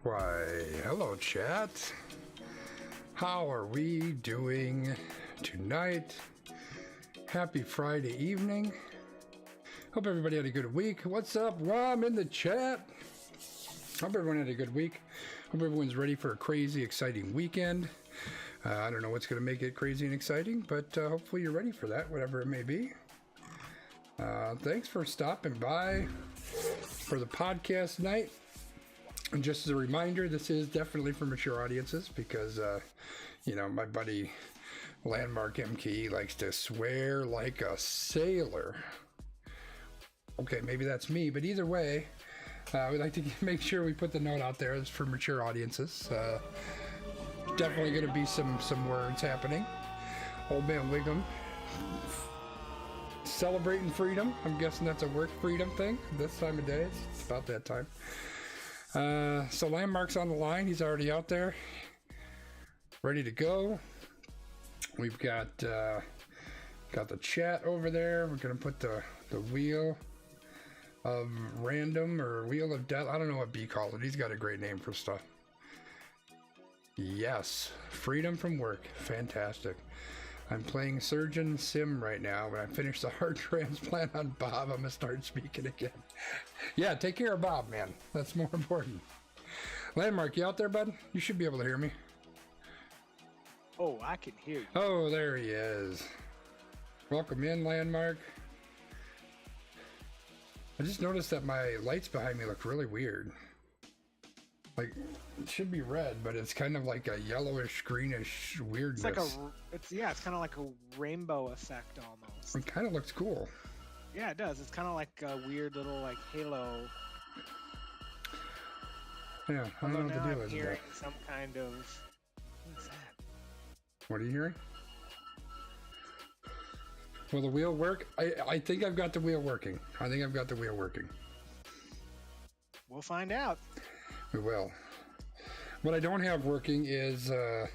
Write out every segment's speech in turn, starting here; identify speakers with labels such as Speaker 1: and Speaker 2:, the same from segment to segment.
Speaker 1: Why, hello, chat. How are we doing tonight? Happy Friday evening. Hope everybody had a good week. What's up, Rom, in the chat? Hope everyone had a good week. Hope everyone's ready for a crazy, exciting weekend. I don't know what's going to make it crazy and exciting, but hopefully you're ready for that, whatever it may be. Thanks for stopping by for the podcast night. And just as a reminder, this is definitely for mature audiences because, you know, my buddy Landmark MKE likes to swear like a sailor. Okay, maybe that's me, but either way, we like to make sure we put the note out there. It's for mature audiences. Definitely going to be some words happening. Old Man Wiggum celebrating freedom. I'm guessing that's a work freedom thing this time of day. It's about that time. So Landmark's on the line. He's already out there, ready to go. We've got the chat over there. We're gonna put the wheel of random or wheel of death. I don't know what B called it. He's got a great name for stuff. Yes, freedom from work. Fantastic. I'm playing Surgeon Sim right now. When I finish the heart transplant on Bob, I'm gonna start speaking again. Yeah, take care of Bob, man. That's more important. Landmark, you out there, bud? You should be able to hear me.
Speaker 2: Oh, I can hear you.
Speaker 1: Oh, there he is. Welcome in, Landmark. I just noticed that my lights behind me look really weird. Like, it should be red, but it's kind of like a yellowish, greenish weirdness.
Speaker 2: It's like it's kind of like a rainbow effect almost.
Speaker 1: It kind of looks cool.
Speaker 2: Yeah, it does. It's kind of like a weird little like halo.
Speaker 1: Yeah, I don't know what the deal is.
Speaker 2: I'm hearing some kind of. What's that?
Speaker 1: What are you hearing? Will the wheel work? I think I've got the wheel working. I think I've got the wheel working.
Speaker 2: We'll find out.
Speaker 1: We will. What I don't have working is the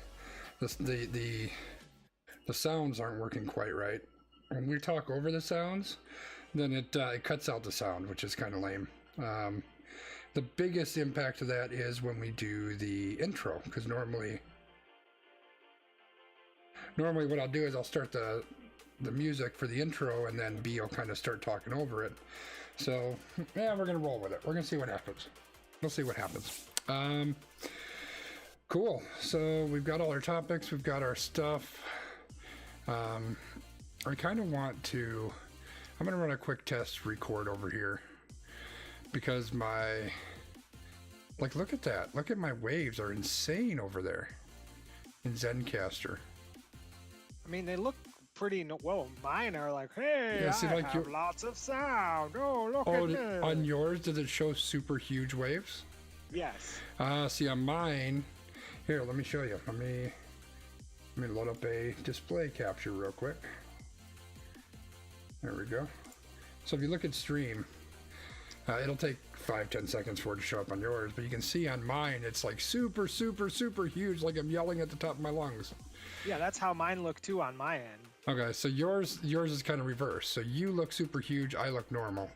Speaker 1: sounds aren't working quite right. When we talk over the sounds, then it cuts out the sound, which is kind of lame. The biggest impact of that is when we do the intro, because normally what I'll do is I'll start the music for the intro, and then B will kind of start talking over it. So yeah, we're gonna roll with it. We're gonna see what happens. We'll see what happens. Cool. So we've got all our topics. We've got our stuff. I kind of want to. I'm gonna run a quick test record over here because look at that. Look at my waves are insane over there in Zencastr.
Speaker 2: I mean, they look pretty. Well, mine are like, hey, yeah, see, I like have lots of sound. Oh, look at this.
Speaker 1: On yours, does it show super huge waves?
Speaker 2: Yes.
Speaker 1: See, on mine, here, let me show you. Let me load up a display capture real quick. There we go. So if you look at stream, it'll take 5-10 seconds for it to show up on yours, but you can see on mine, it's like super, super, super huge, like I'm yelling at the top of my lungs.
Speaker 2: Yeah, that's how mine look too on my end.
Speaker 1: Okay, so yours is kind of reverse. So you look super huge, I look normal.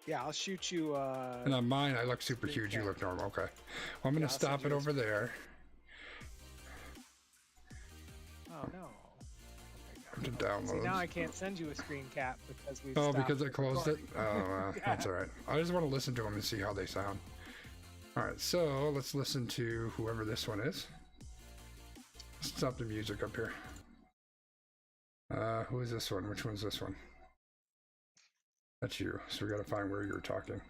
Speaker 2: Yeah, I'll shoot you.
Speaker 1: And on mine, I look super huge, you look normal. Okay. Well, I'm going to stop it over there.
Speaker 2: Oh, no.
Speaker 1: To download.
Speaker 2: See, now I can't send you a screen cap because we've
Speaker 1: because I closed
Speaker 2: recording.
Speaker 1: it? Oh,
Speaker 2: Yeah.
Speaker 1: That's all right. I just want to listen to them and see how they sound. All right, so let's listen to whoever this one is. Stop the music up here. Who is this one? Which one's this one? That's you. So we got to find where you're talking.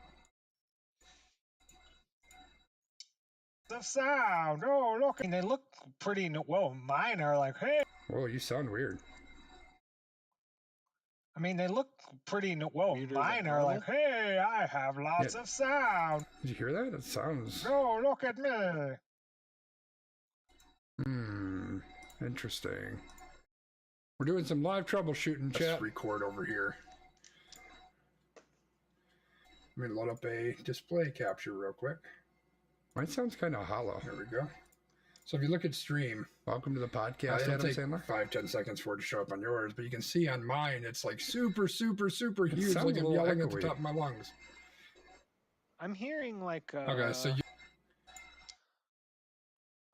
Speaker 2: The sound. Oh, look. And they look pretty. Well, mine are like, hey.
Speaker 1: Whoa, you sound weird.
Speaker 2: I mean, they look pretty. Well, mine are like, hey, I have lots of sound.
Speaker 1: Did you hear that? It sounds.
Speaker 2: Oh, look at me.
Speaker 1: Interesting. We're doing some live troubleshooting, chat. Let's record over here. Let me load up a display capture real quick. Mine sounds kind of hollow. There we go. So if you look at stream, welcome to the podcast. It'll take 5-10 seconds for it to show up on yours, but you can see on mine, it's like super, super, super huge, like I'm yelling at the top of my lungs.
Speaker 2: I'm hearing like.
Speaker 1: Okay, so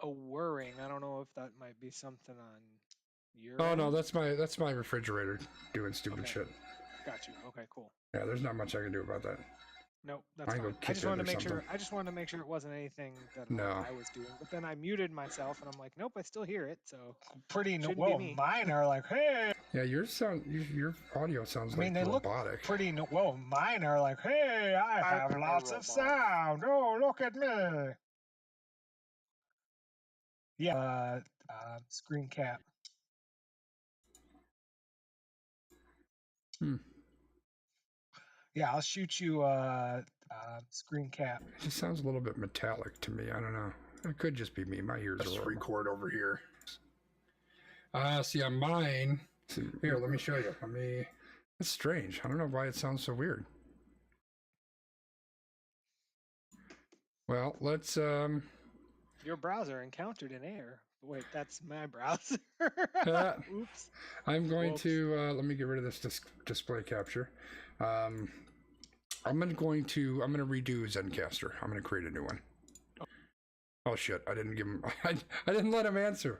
Speaker 2: a whirring. I don't know if that might be something on your
Speaker 1: Oh
Speaker 2: end.
Speaker 1: no, that's my refrigerator doing stupid shit.
Speaker 2: Got you. Okay, cool.
Speaker 1: Yeah, there's not much I can do about that.
Speaker 2: Nope, that's fine. I just wanted to make sure. I just wanted to make sure it wasn't anything that I was doing. But then I muted myself, and I'm like, nope, I still hear it. So pretty well. Mine are like, hey.
Speaker 1: Yeah, your audio sounds like robotic.
Speaker 2: Look pretty well. Mine are like, hey, I have lots of sound. Oh, look at me. Yeah. Screen cap. Yeah, I'll shoot you screen cap.
Speaker 1: It just sounds a little bit metallic to me. I don't know. It could just be me. My ears are record over here. See on mine. Here, let me show you. It's strange. I don't know why it sounds so weird. Well, let's
Speaker 2: Your browser encountered an error. Wait, that's my browser. Oops.
Speaker 1: I'm going to let me get rid of this display capture. I'm gonna redo Zencastr. I'm gonna create a new one. Oh shit! I didn't give him. I didn't let him answer.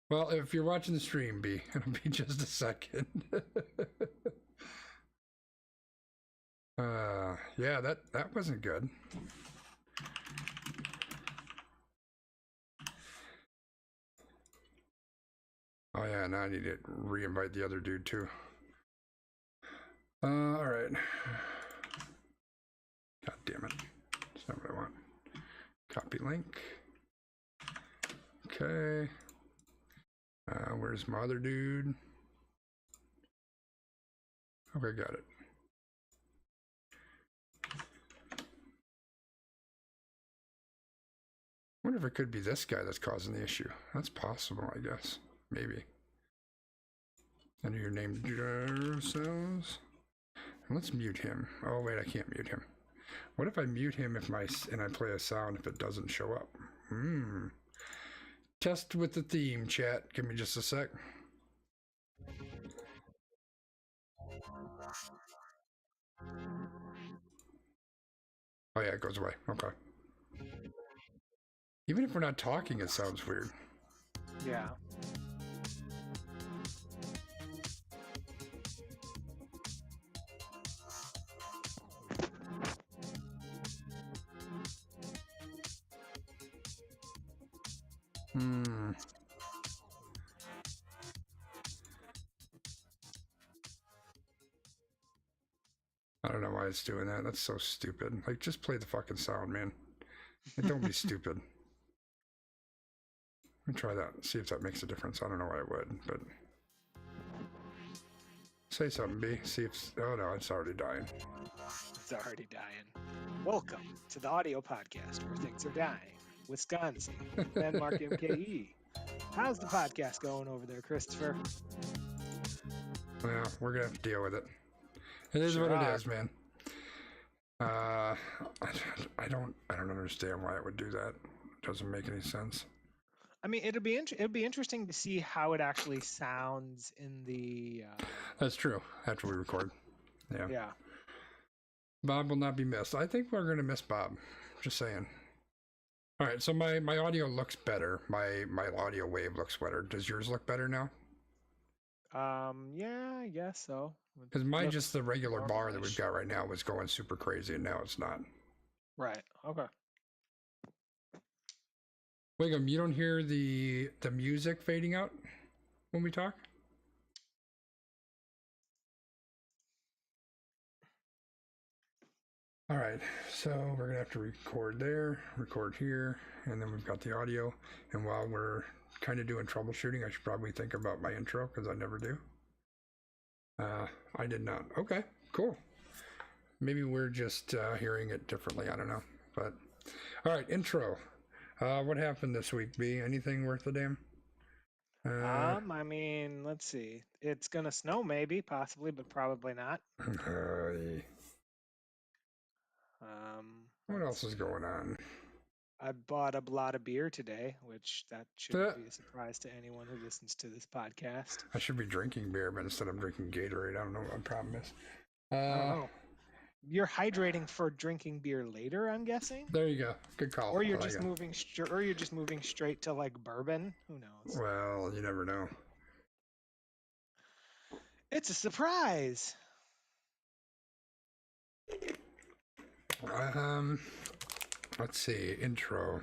Speaker 1: Well, if you're watching the stream, it'll be just a second. Yeah, that wasn't good. Oh yeah, now I need to re-invite the other dude too. All right. God damn it. That's not what I want. Copy link. Okay. Where's my other dude? Okay, got it. I wonder if it could be this guy that's causing the issue. That's possible, I guess. Maybe. Enter your name yourselves. And let's mute him. Oh wait, I can't mute him. What if I mute him and I play a sound if it doesn't show up? Test with the theme, chat. Give me just a sec. Oh yeah, it goes away. Okay. Even if we're not talking, it sounds weird.
Speaker 2: Yeah.
Speaker 1: I don't know why it's doing that. That's so stupid. Like, just play the fucking sound, man. And don't be stupid. Let me try that. See if that makes a difference. I don't know why it would, but say something, B. See if. Oh no, it's already dying.
Speaker 2: It's already dying. Welcome to the audio podcast where things are dying. Wisconsin, Denmark, MKE. How's the podcast going over there, Christopher?
Speaker 1: Well, we're gonna have to deal with it. It is what it is, man. I don't understand why it would do that. It doesn't make any sense.
Speaker 2: I mean, it'd be interesting to see how it actually sounds in the.
Speaker 1: That's true. After we record. Yeah.
Speaker 2: Yeah.
Speaker 1: Bob will not be missed. I think we're gonna miss Bob. Just saying. All right, so my audio looks better. My audio wave looks better. Does yours look better now?
Speaker 2: Yeah, I guess so.
Speaker 1: Because mine, just the regular bar that we've got right now, was going super crazy, and now it's not.
Speaker 2: Right. Okay.
Speaker 1: Wiggum, you don't hear the music fading out when we talk? All right, so we're gonna have to record there, record here, and then we've got the audio. And while we're kind of doing troubleshooting, I should probably think about my intro, because I never do. I did not. Okay, cool. Maybe we're just hearing it differently. I don't know. But all right, intro. What happened this week, B? Anything worth a damn?
Speaker 2: I mean, let's see. It's gonna snow, maybe, possibly, but probably not.
Speaker 1: What else is going on?
Speaker 2: I bought a lot of beer today, which that shouldn't be a surprise to anyone who listens to this podcast.
Speaker 1: I should be drinking beer, but instead I'm drinking Gatorade. I don't know what my problem is.
Speaker 2: I don't know. You're hydrating for drinking beer later, I'm guessing,
Speaker 1: There you go. Good call.
Speaker 2: or you're
Speaker 1: I like
Speaker 2: just
Speaker 1: it.
Speaker 2: moving, or you're just moving straight to like bourbon. Who knows?
Speaker 1: Well, you never know.
Speaker 2: It's a surprise.
Speaker 1: Let's see. Intro.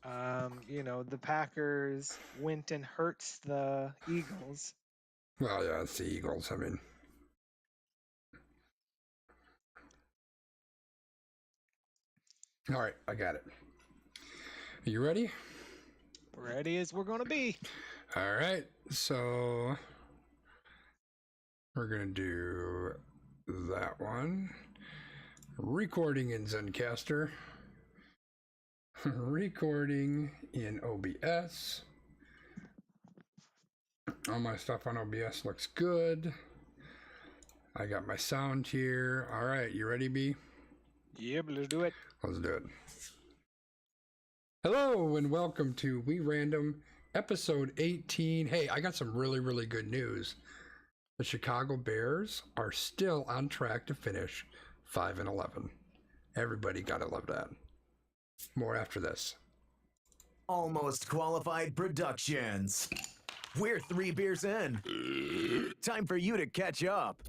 Speaker 2: The Packers went and hurt the Eagles.
Speaker 1: Well, yeah, it's the Eagles. I mean, all right, I got it. Are you ready?
Speaker 2: Ready as we're gonna be.
Speaker 1: All right, so we're gonna do that one. Recording in Zencastr. Recording in OBS. All my stuff on OBS looks good. I got my sound here. All right, you ready, B?
Speaker 2: Yeah, but let's do it.
Speaker 1: Let's do it. Hello and welcome to We Random episode 18. Hey, I got some really, really good news. The Chicago Bears are still on track to finish 5-11. Everybody gotta love that. More after this.
Speaker 3: Almost Qualified Productions. We're 3 beers in. Time for you to catch up.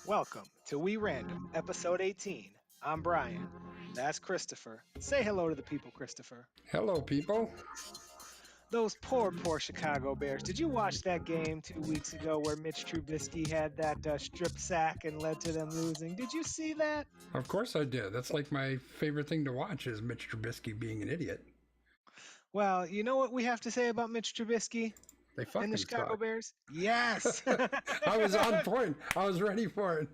Speaker 2: Welcome to We Random, episode 18. I'm Brian. That's Christopher. Say hello to the people, Christopher.
Speaker 1: Hello, people.
Speaker 2: Those poor Chicago Bears. Did you watch that game 2 weeks ago where Mitch Trubisky had that strip sack and led to them losing? Did you see that?
Speaker 1: Of course I did. That's like my favorite thing to watch is Mitch Trubisky being an idiot.
Speaker 2: Well, you know what we have to say about Mitch Trubisky
Speaker 1: They fucking
Speaker 2: and the Chicago
Speaker 1: suck.
Speaker 2: Bears? Yes!
Speaker 1: I was on point. I was ready for it.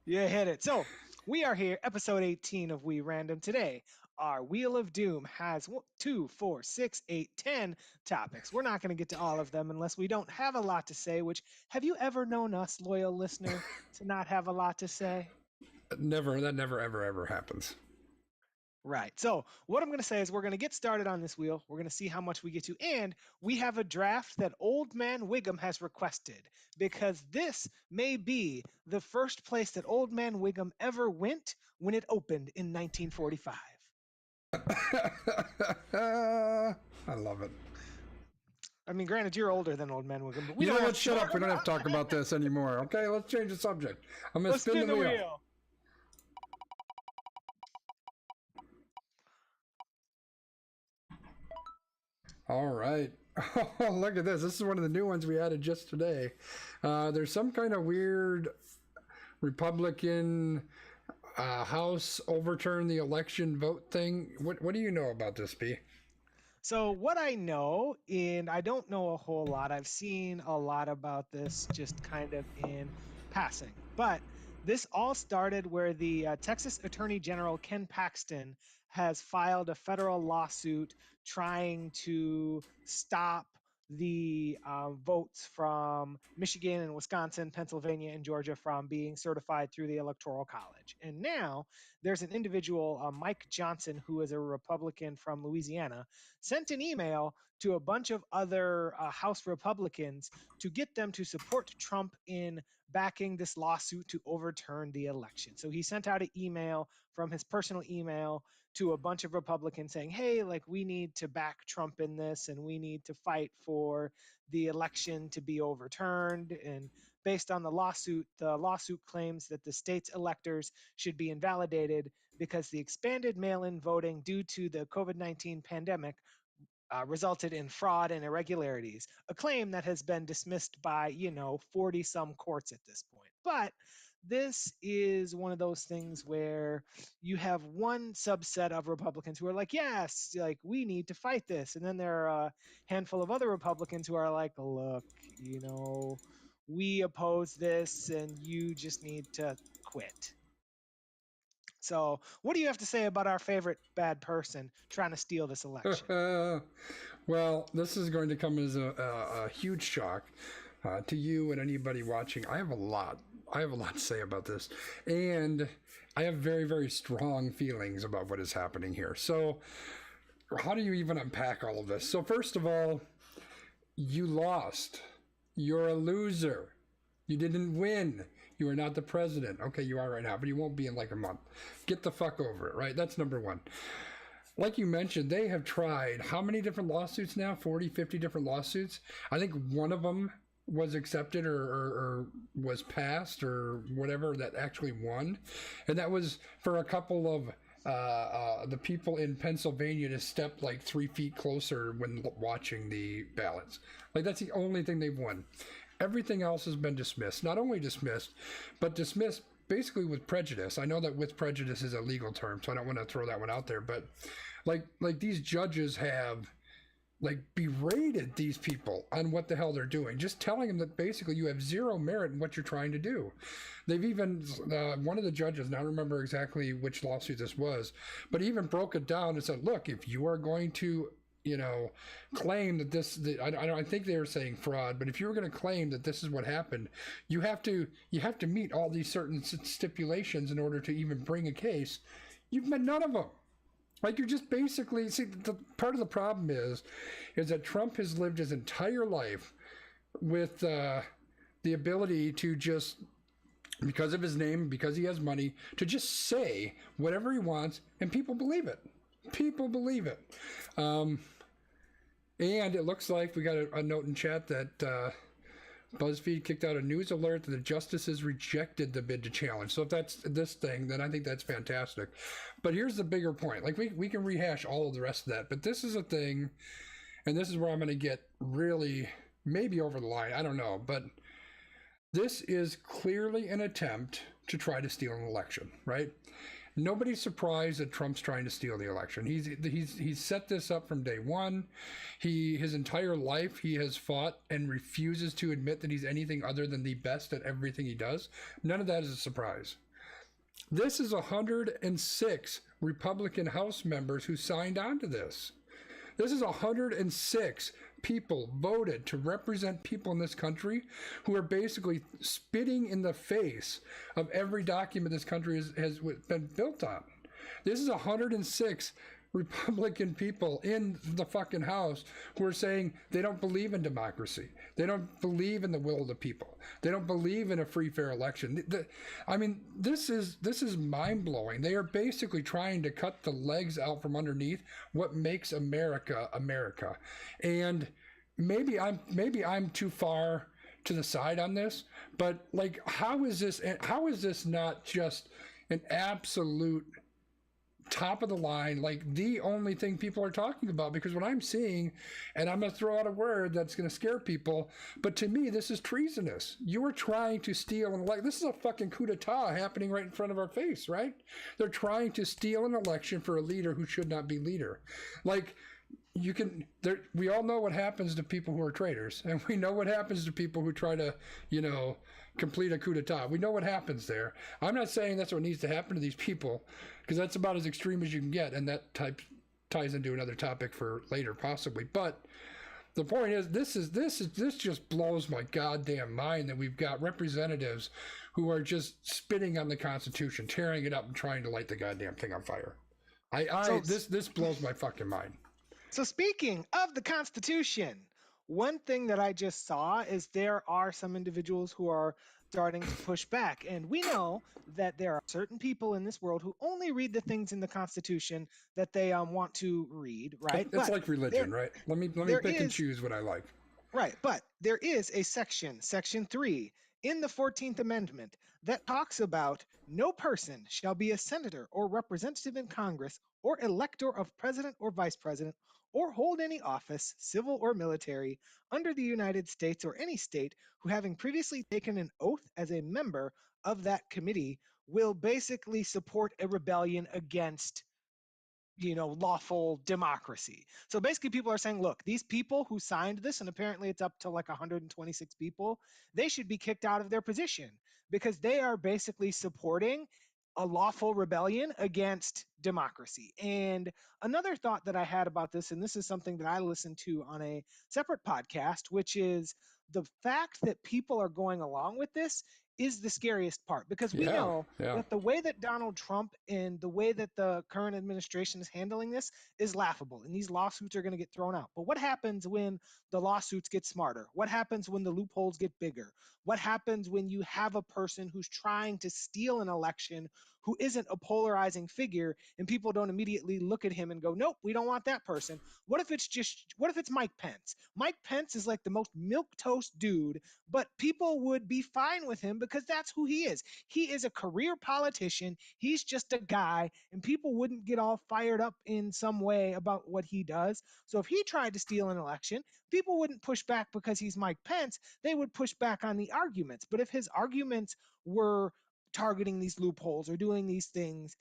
Speaker 2: You hit it. So, we are here, episode 18 of We Random. Today, our Wheel of Doom has 2, 4, 6, 8, 10 topics. We're not going to get to all of them unless we don't have a lot to say, which, have you ever known us, loyal listener, to not have a lot to say?
Speaker 1: Never, that never, ever, ever happens.
Speaker 2: Right. So what I'm going to say is we're going to get started on this wheel. We're going to see how much we get to. And we have a draft that Old Man Wiggum has requested because this may be the first place that Old Man Wiggum ever went when it opened in 1945.
Speaker 1: I love it.
Speaker 2: I mean, granted, you're older than Old Man Wiggum, but we
Speaker 1: You know
Speaker 2: don't
Speaker 1: what?
Speaker 2: have to
Speaker 1: Shut up. We don't have to talk about this anymore. Okay, let's change the subject. I'm going to
Speaker 2: Let's
Speaker 1: spin the wheel. All right. Oh, look at this. This is one of the new ones we added just today. There's some kind of weird Republican House overturn the election vote thing. What do you know about this, B?
Speaker 2: So what I know, and I don't know a whole lot, I've seen a lot about this just kind of in passing, but this all started where the Texas Attorney General Ken Paxton has filed a federal lawsuit trying to stop the votes from Michigan and Wisconsin, Pennsylvania, and Georgia from being certified through the Electoral College. And now there's an individual, Mike Johnson, who is a Republican from Louisiana, sent an email to a bunch of other House Republicans to get them to support Trump in backing this lawsuit to overturn the election. So he sent out an email from his personal email to a bunch of Republicans saying, hey, like we need to back Trump in this and we need to fight for the election to be overturned. And based on the lawsuit claims that the state's electors should be invalidated because the expanded mail-in voting due to the COVID-19 pandemic resulted in fraud and irregularities, a claim that has been dismissed by, 40 some courts at this point. But this is one of those things where you have one subset of Republicans who are like, yes, like we need to fight this. And then there are a handful of other Republicans who are like, look, we oppose this and you just need to quit. So what do you have to say about our favorite bad person trying to steal this election?
Speaker 1: Well, this is going to come as a huge shock to you and anybody watching. I have a lot to say about this, and I have very, very strong feelings about what is happening here. So how do you even unpack all of this? So first of all, you lost. You're a loser. You didn't win. You are not the president. Okay, you are right now, but you won't be in like a month. Get the fuck over it, right? That's number one. Like you mentioned, they have tried how many different lawsuits now? 40, 50 different lawsuits. I think one of them was accepted or was passed or whatever that actually won. And that was for a couple of the people in Pennsylvania to step like 3 feet closer when watching the ballots. Like that's the only thing they've won. Everything else has been dismissed. Not only dismissed, but dismissed basically with prejudice. I know that with prejudice is a legal term, so I don't want to throw that one out there. But like these judges have like berated these people on what the hell they're doing, just telling them that basically you have zero merit in what you're trying to do. They've even one of the judges, and I don't remember exactly which lawsuit this was, but even broke it down and said, look, if you are going to claim that I think they were saying fraud, but if you were going to claim that this is what happened, you have to meet all these certain stipulations in order to even bring a case. You've met none of them. Like, you're just basically, see, the part of the problem is that Trump has lived his entire life with the ability to just, because of his name, because he has money, to just say whatever he wants, and people believe it. People believe it. And it looks like we got a note in chat that BuzzFeed kicked out a news alert that the justices rejected the bid to challenge. So if that's this thing, then I think that's fantastic. But here's the bigger point. Like, we can rehash all of the rest of that, but this is a thing, and this is where I'm going to get really maybe over the line. I don't know, but this is clearly an attempt to try to steal an election, right? Nobody's surprised that Trump's trying to steal the election. He's set this up from day one. His entire life he has fought and refuses to admit that he's anything other than the best at everything he does. None of that is a surprise. This is 106 Republican House members who signed on to this. This is 106 people voted to represent people in this country who are basically spitting in the face of every document this country has been built on. This is 106 Republican people in the fucking House who are saying they don't believe in democracy. They don't believe in the will of the people. They don't believe in a free, fair election. I mean, this is mind-blowing. They are basically trying to cut the legs out from underneath what makes America America. And maybe I'm too far to the side on this, but like, how is this not just an absolute top of the line, like the only thing people are talking about? Because what I'm seeing, and I'm going to throw out a word that's going to scare people, but to me, this is treasonous. You are trying to steal an election. This is a fucking coup d'etat happening right in front of our face, right? They're trying to steal an election for a leader who should not be leader. Like, we all know what happens to people who are traitors, and we know what happens to people who try to, complete a coup d'etat. We know what happens there. I'm not saying that's what needs to happen to these people, because that's about as extreme as you can get, and that ties into another topic for later possibly. But the point is, this just blows my goddamn mind that we've got representatives who are just spitting on the Constitution, tearing it up, and trying to light the goddamn thing on fire. This blows my fucking mind.
Speaker 2: So speaking of the Constitution, one thing that I just saw is there are some individuals who are starting to push back. And we know that there are certain people in this world who only read the things in the Constitution that they want to read, right?
Speaker 1: It's like religion, right? Let me pick and choose what I like.
Speaker 2: Right, but there is a section 3, in the 14th Amendment that talks about no person shall be a senator or representative in Congress or elector of president or vice president or hold any office, civil or military, under the United States or any state who, having previously taken an oath as a member of that committee, will basically support a rebellion against lawful democracy. So basically people are saying, look, these people who signed this, and apparently it's up to like 126 people, they should be kicked out of their position because they are basically supporting a lawful rebellion against democracy. And another thought that I had about this, and this is something that I listened to on a separate podcast, which is the fact that people are going along with this is the scariest part, because we
Speaker 1: Yeah,
Speaker 2: know
Speaker 1: yeah.
Speaker 2: that the way that Donald Trump and the way that the current administration is handling this is laughable, and these lawsuits are going to get thrown out. But what happens when the lawsuits get smarter? What happens when the loopholes get bigger? What happens when you have a person who's trying to steal an election who isn't a polarizing figure, and people don't immediately look at him and go, nope, we don't want that person? What if it's Mike Pence? Mike Pence is like the most milquetoast dude, but people would be fine with him because that's who he is. He is a career politician. He's just a guy, and people wouldn't get all fired up in some way about what he does. So if he tried to steal an election, people wouldn't push back because he's Mike Pence. They would push back on the arguments. But if his arguments were targeting these loopholes or doing these things,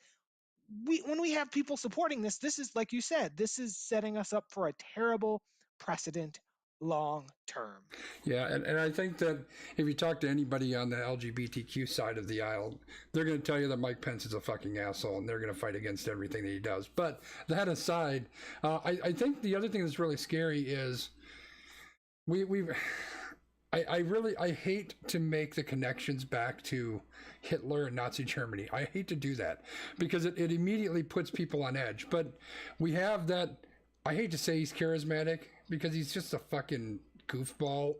Speaker 2: when we have people supporting this is, like you said, this is setting us up for a terrible precedent long term.
Speaker 1: Yeah, and I think that if you talk to anybody on the LGBTQ side of the aisle, they're going to tell you that Mike Pence is a fucking asshole, and they're going to fight against everything that he does. But that aside, I think the other thing that's really scary is I hate to make the connections back to Hitler and Nazi Germany. I hate to do that because it immediately puts people on edge. But we have that. I hate to say he's charismatic because he's just a fucking goofball.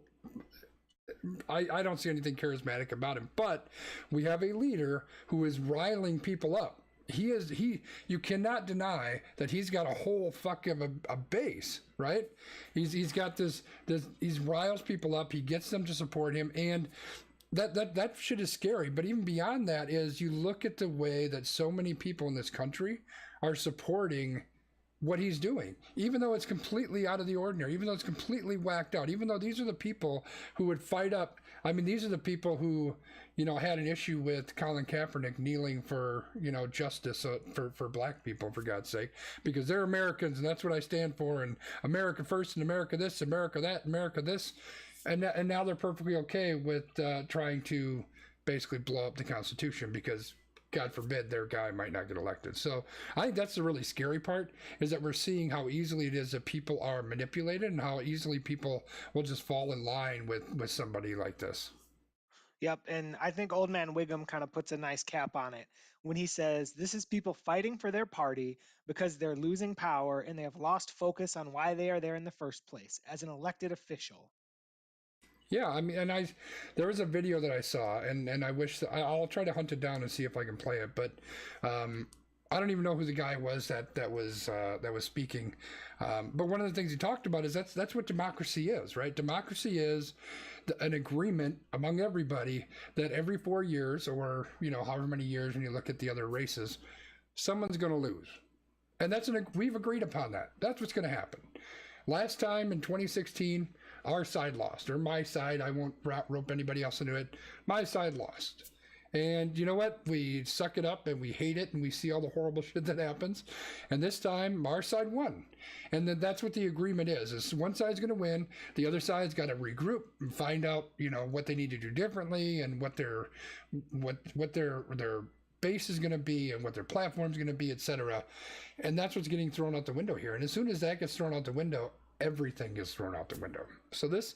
Speaker 1: I don't see anything charismatic about him, but we have a leader who is riling people up. You cannot deny that he's got a whole fuck of a base, right? He's got this he riles people up, he gets them to support him, and that shit is scary. But even beyond that is you look at the way that so many people in this country are supporting what he's doing, even though it's completely out of the ordinary, even though it's completely whacked out, even though these are the people who would fight up. I mean, these are the people who, had an issue with Colin Kaepernick kneeling for, justice for black people, for God's sake, because they're Americans and that's what I stand for, and America first and America this, America that, America this. And now they're perfectly okay with trying to basically blow up the Constitution because God forbid their guy might not get elected. So I think that's the really scary part, is that we're seeing how easily it is that people are manipulated and how easily people will just fall in line with somebody like this.
Speaker 2: Yep, and I think Old Man Wiggum kind of puts a nice cap on it when he says this is people fighting for their party because they're losing power and they have lost focus on why they are there in the first place as an elected official.
Speaker 1: Yeah, I mean, and there was a video that I saw, and I wish I'll try to hunt it down and see if I can play it, but I don't even know who the guy was that was speaking. But one of the things he talked about is that's what democracy is, right? Democracy is an agreement among everybody that every 4 years, or however many years, when you look at the other races, someone's going to lose, and we've agreed upon that. That's what's going to happen. Last time in 2016. Our side lost, or my side. I won't rope anybody else into it. My side lost. And you know what? We suck it up and we hate it and we see all the horrible shit that happens. And this time, our side won. And then that's what the agreement is one side's going to win. The other side's got to regroup and find out, what they need to do differently and what their base is going to be and what their platform is going to be, etc. And that's what's getting thrown out the window here. And as soon as that gets thrown out the window, everything gets thrown out the window. So this,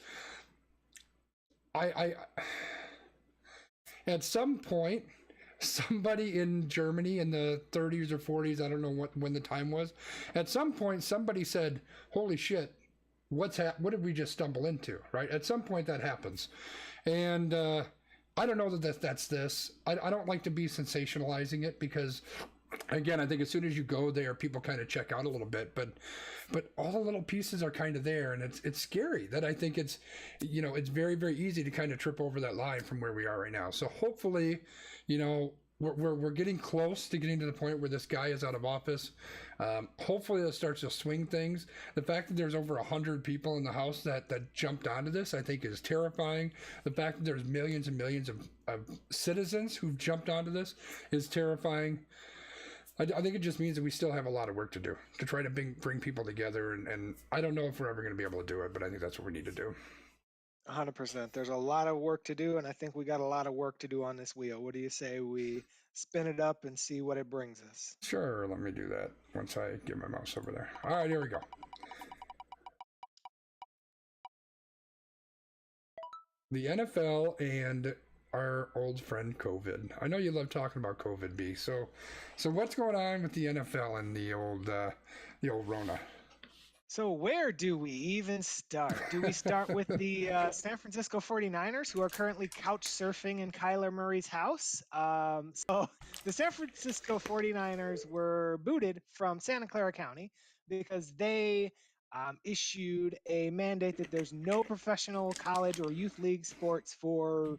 Speaker 1: I at some point, somebody in Germany in the 30s or 40s, I don't know when the time was, at some point somebody said, holy shit, what did we just stumble into, right? At some point that happens. And I don't know that's this. I don't like to be sensationalizing it because, again, I think as soon as you go there, people kind of check out a little bit, but all the little pieces are kind of there, and it's scary that I think it's very, very easy to kind of trip over that line from where we are right now. So hopefully, we're getting close to getting to the point where this guy is out of office. Hopefully that starts to swing things. The fact that there's over 100 people in the House that jumped onto this, I think, is terrifying. The fact that there's millions and millions of citizens who've jumped onto this is terrifying. I think it just means that we still have a lot of work to do to try to bring people together. And I don't know if we're ever going to be able to do it, but I think that's what we need to do.
Speaker 2: 100%. There's a lot of work to do, and I think we got a lot of work to do on this wheel. What do you say we spin it up and see what it brings us?
Speaker 1: Sure, let me do that once I get my mouse over there. All right, here we go. The NFL and our old friend COVID. I know you love talking about COVID, B. So what's going on with the NFL and the old Rona?
Speaker 2: So where do we even start? Do we start with the San Francisco 49ers, who are currently couch surfing in Kyler Murray's house? So the San Francisco 49ers were booted from Santa Clara County because they issued a mandate that there's no professional college or youth league sports for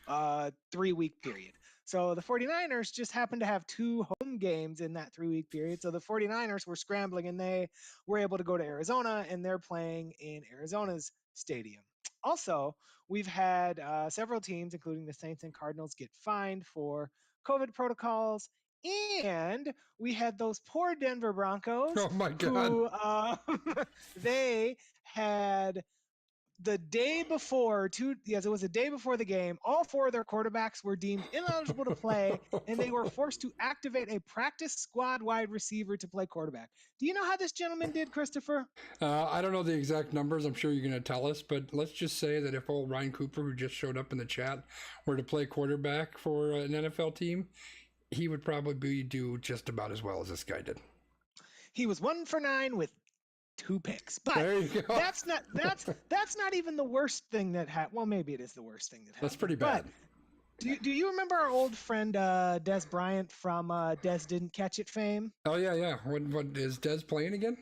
Speaker 2: a 3-week period. So the 49ers just happened to have 2 home games in that 3-week period. So the 49ers were scrambling and they were able to go to Arizona, and they're playing in Arizona's stadium. Also, we've had several teams, including the Saints and Cardinals, get fined for COVID protocols. And we had those poor Denver Broncos
Speaker 1: Oh my God.
Speaker 2: who they had the day before, it was the day before the game, all 4 of their quarterbacks were deemed ineligible to play, and they were forced to activate a practice squad wide receiver to play quarterback. Do you know how this gentleman did, Christopher?
Speaker 1: I don't know the exact numbers. I'm sure you're going to tell us, but let's just say that if old Ryan Cooper, who just showed up in the chat, were to play quarterback for an NFL team, he would probably do just about as well as this guy did.
Speaker 2: He was 1 for 9 with 2 picks, but
Speaker 1: There you go.
Speaker 2: that's not even the worst thing that happened. Well, maybe it is the worst thing that happened.
Speaker 1: That's pretty bad.
Speaker 2: But do you remember our old friend Des Bryant from Des Didn't Catch It fame?
Speaker 1: Oh yeah. What is Des playing again?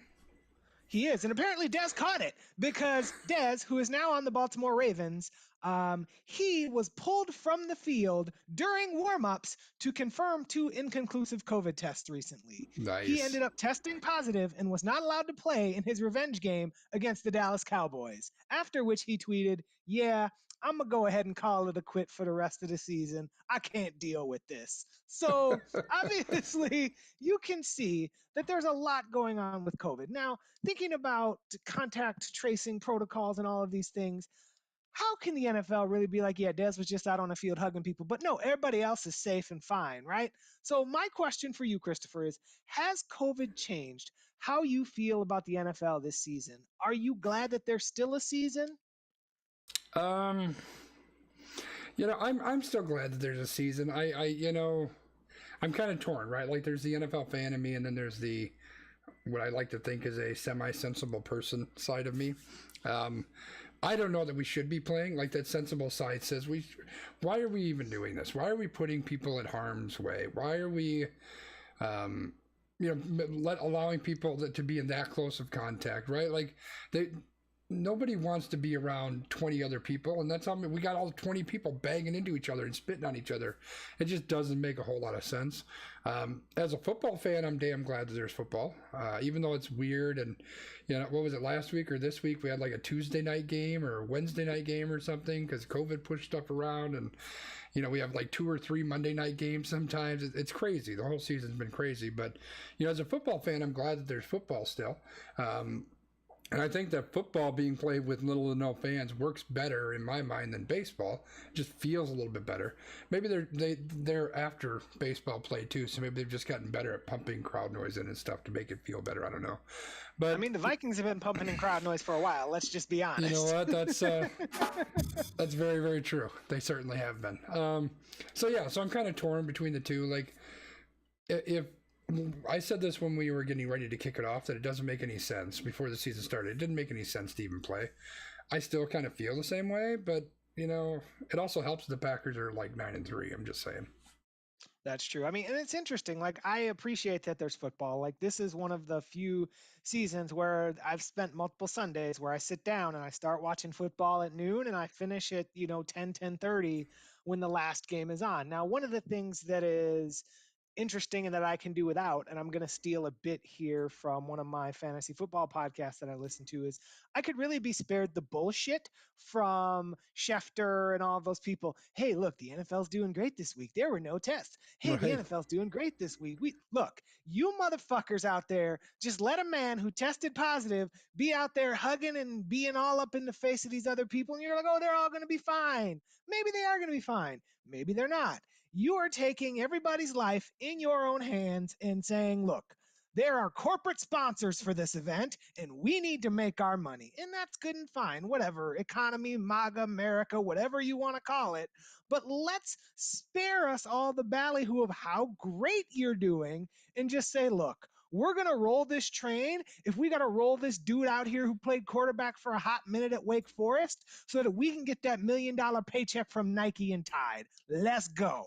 Speaker 2: He is, and apparently Des caught it because Des, who is now on the Baltimore Ravens, he was pulled from the field during warm-ups to confirm 2 inconclusive COVID tests recently.
Speaker 1: Nice.
Speaker 2: He ended up testing positive and was not allowed to play in his revenge game against the Dallas Cowboys, after which he tweeted, "Yeah, I'm going to go ahead and call it a quit for the rest of the season. I can't deal with this." So obviously you can see that there's a lot going on with COVID. Now, thinking about contact tracing protocols and all of these things, how can the NFL really be like, yeah, Des was just out on the field hugging people, but no, everybody else is safe and fine, right? So my question for you, Christopher, is has COVID changed how you feel about the NFL this season? Are you glad that there's still a season?
Speaker 1: I'm still glad that there's a season. I'm kind of torn, right? Like there's the NFL fan in me, and then there's the what I like to think is a semi-sensible person side of me. I don't know that we should be playing. Like that sensible side says, why are we even doing this? Why are we putting people in harm's way? Why are we, allowing people to be in that close of contact, right? Like nobody wants to be around 20 other people, and that's how we got all 20 people banging into each other and spitting on each other. It just doesn't make a whole lot of sense. As a football fan, I'm damn glad that there's football, even though it's weird. And what was it, last week or this week we had like a Tuesday night game or a Wednesday night game or something because COVID pushed stuff around, and we have like 2 or 3 Monday night games sometimes. It's crazy. The whole season's been crazy, but as a football fan, I'm glad that there's football still. And I think that football being played with little to no fans works better in my mind than baseball. It just feels a little bit better. Maybe they're after baseball play too, so maybe they've just gotten better at pumping crowd noise in and stuff to make it feel better. I don't know. But
Speaker 2: I mean, the Vikings have been pumping in crowd noise for a while. Let's just be honest.
Speaker 1: You know what? That's very, very true. They certainly have been. So I'm kind of torn between the two. Like, if I said this when we were getting ready to kick it off, that it doesn't make any sense before the season started. It didn't make any sense to even play. I still kind of feel the same way, but it also helps the Packers are like 9-3. I'm just saying.
Speaker 2: That's true. I mean, and it's interesting. Like, I appreciate that there's football. Like, this is one of the few seasons where I've spent multiple Sundays where I sit down and I start watching football at noon and I finish at 10:30 when the last game is on. Now, one of the things that is interesting and that I can do without, and I'm going to steal a bit here from one of my fantasy football podcasts that I listen to, is I could really be spared the bullshit from Schefter and all those people. Hey, look, the NFL's doing great this week. There were no tests. Hey,
Speaker 1: Right.
Speaker 2: The NFL's doing great this week. Look, you motherfuckers out there, just let a man who tested positive be out there hugging and being all up in the face of these other people, and you're like, oh, they're all going to be fine. Maybe they are going to be fine. Maybe they're not. You are taking everybody's life in your own hands and saying, look, There are corporate sponsors for this event, and we need to make our money. And that's good and fine, whatever, economy, MAGA, America, whatever you want to call it. But let's spare us all the ballyhoo of how great you're doing and just say, look, we're going to roll this train. If we got to roll this dude out here who played quarterback for a hot minute at Wake Forest so that we can get that $1 million paycheck from Nike and Tide, let's go.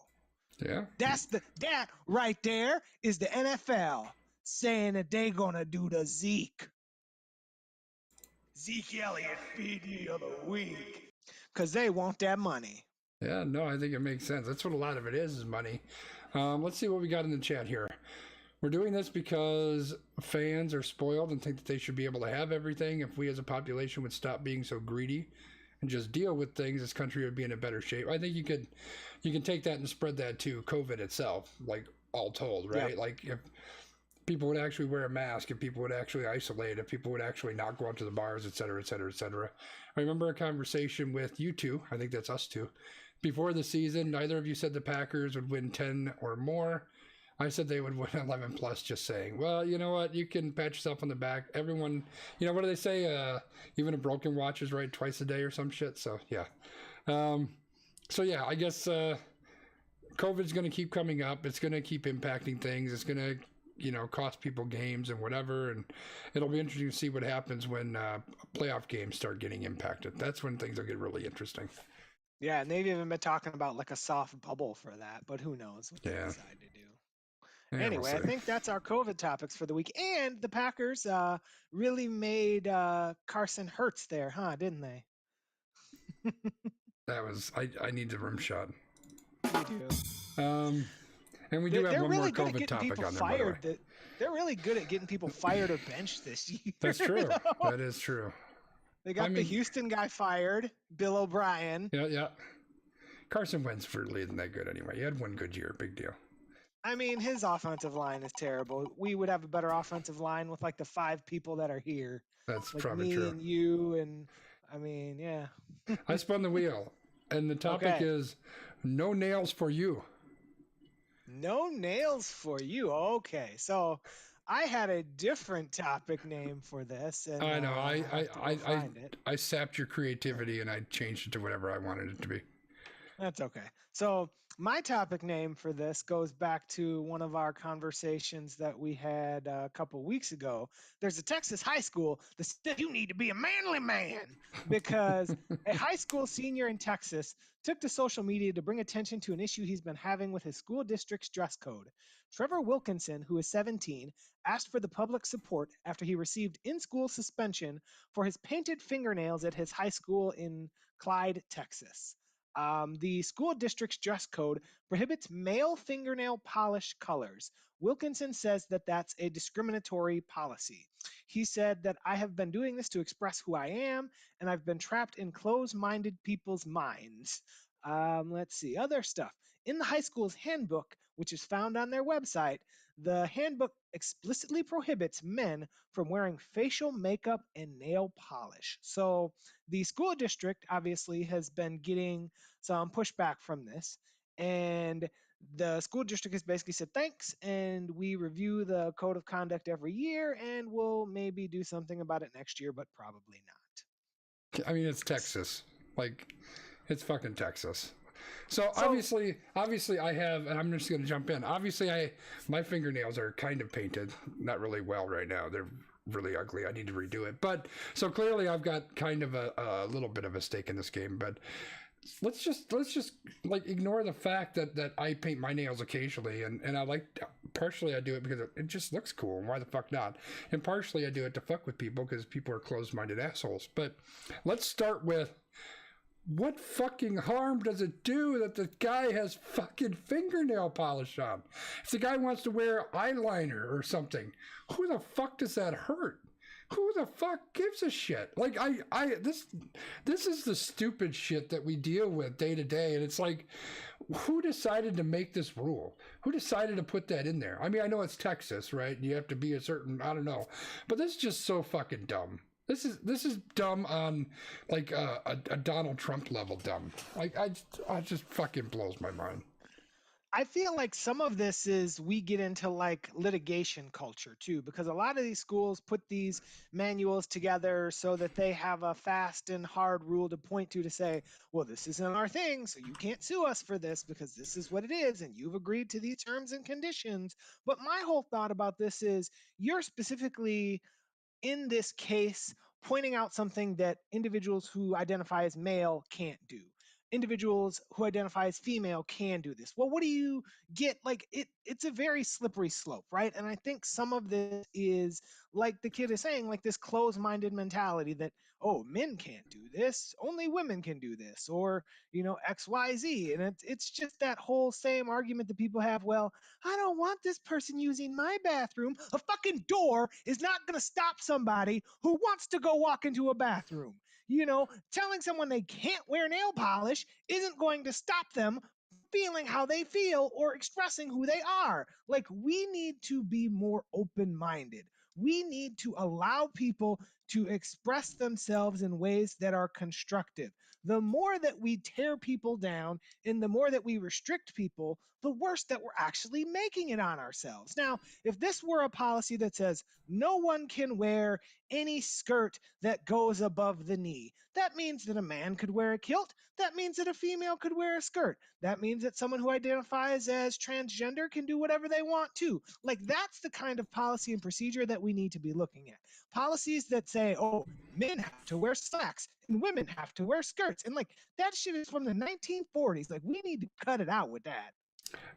Speaker 1: Yeah.
Speaker 2: That right there is the NFL saying that they gonna do the Zeke Elliott PD of the week because they want that money.
Speaker 1: Yeah, no, I think it makes sense. That's what a lot of it is money. Let's see what we got in the chat here. We're doing this because fans are spoiled and think that they should be able to have everything. If we as a population would stop being so greedy and just deal with things, this country would be in a better shape. I think you can take that and spread that to COVID itself, like all told, right?
Speaker 2: Yeah.
Speaker 1: Like if people would actually wear a mask, if people would actually isolate, if people would actually not go out to the bars, et cetera, et cetera, et cetera. I remember a conversation with you two, I think that's us two, before the season. Neither of you said the Packers would win 10 or more. I said they would win 11 plus, just saying. Well, you know what? You can pat yourself on the back. Everyone, what do they say? Even a broken watch is right twice a day or some shit. So, yeah. I guess COVID's going to keep coming up. It's going to keep impacting things. It's going to, cost people games and whatever. And it'll be interesting to see what happens when playoff games start getting impacted. That's when things will get really interesting.
Speaker 2: Yeah, and they've even been talking about like a soft bubble for that, but who knows what they decide to do. Yeah, anyway, I think that's our COVID topics for the week. And the Packers really made Carson Hurts there, huh? Didn't they?
Speaker 1: That was I need the rim shot.
Speaker 2: We do.
Speaker 1: And we do have one more COVID topic on there, by the way.
Speaker 2: They're really good at getting people fired or benched this year.
Speaker 1: That's true. That is true.
Speaker 2: They got the Houston guy fired, Bill O'Brien.
Speaker 1: Yeah. Carson Wentz really isn't that good anyway. He had one good year, big deal.
Speaker 2: I mean, his offensive line is terrible. We would have a better offensive line with like the 5 people that are here.
Speaker 1: That's
Speaker 2: like
Speaker 1: probably
Speaker 2: me
Speaker 1: true.
Speaker 2: And you and I mean, yeah.
Speaker 1: I spun the wheel, and the topic is no nails for you.
Speaker 2: No nails for you. Okay, so I had a different topic name for this. And,
Speaker 1: I know. I sapped your creativity and I changed it to whatever I wanted it to be.
Speaker 2: That's okay. So my topic name for this goes back to one of our conversations that we had a couple weeks ago. There's a Texas high school that said you need to be a manly man because a high school senior in Texas took to social media to bring attention to an issue he's been having with his school district's dress code. Trevor Wilkinson, who is 17, asked for the public support after he received in-school suspension for his painted fingernails at his high school in Clyde, Texas. The school district's dress code prohibits male fingernail polish colors. Wilkinson says that that's a discriminatory policy. He said that I have been doing this to express who I am, and I've been trapped in closed-minded people's minds. Let's see, other stuff. In the high school's handbook, which is found on their website, the handbook explicitly prohibits men from wearing facial makeup and nail polish. So the school district obviously has been getting some pushback from this, and the school district has basically said thanks, and we review the code of conduct every year, and we'll maybe do something about it next year, but probably not.
Speaker 1: I mean, it's Texas. Like, it's fucking Texas. So obviously I have, and I'm just going to jump in. Obviously, my fingernails are kind of painted, not really well right now. They're really ugly. I need to redo it. But so clearly I've got kind of a little bit of a stake in this game. But let's just like ignore the fact that I paint my nails occasionally, and I like, partially I do it because it just looks cool, and why the fuck not? And partially I do it to fuck with people because people are closed-minded assholes. But let's start with, what fucking harm does it do that the guy has fucking fingernail polish on? If the guy wants to wear eyeliner or something, who the fuck does that hurt? Who the fuck gives a shit? Like, this is the stupid shit that we deal with day to day, and it's like, who decided to make this rule? Who decided to put that in there? I mean, I know it's Texas, right? And you have to be a certain, I don't know, but this is just so fucking dumb. This is dumb on like a Donald Trump level dumb. Like, I just fucking blows my mind.
Speaker 2: I feel like some of this is we get into like litigation culture too, because a lot of these schools put these manuals together so that they have a fast and hard rule to point to say, well, this isn't our thing, so you can't sue us for this because this is what it is, and you've agreed to these terms and conditions. But my whole thought about this is you're specifically in this case pointing out something that individuals who identify as male can't do. Individuals who identify as female can do this. Well, what do you get? Like it's a very slippery slope, right? And I think some of this is like the kid is saying, like this closed-minded mentality that, oh, men can't do this, only women can do this, or XYZ. And it's just that whole same argument that people have. Well, I don't want this person using my bathroom. A fucking door is not going to stop somebody who wants to go walk into a bathroom. Telling someone they can't wear nail polish isn't going to stop them feeling how they feel or expressing who they are. Like, we need to be more open minded. We need to allow people to express themselves in ways that are constructive. The more that we tear people down and the more that we restrict people, the worse that we're actually making it on ourselves. Now, if this were a policy that says no one can wear any skirt that goes above the knee, that means that a man could wear a kilt. That means that a female could wear a skirt. That means that someone who identifies as transgender can do whatever they want to. Like, that's the kind of policy and procedure that we need to be looking at. Policies that say, oh, men have to wear slacks and women have to wear skirts. And like, that shit is from the 1940s. Like, we need to cut it out with that.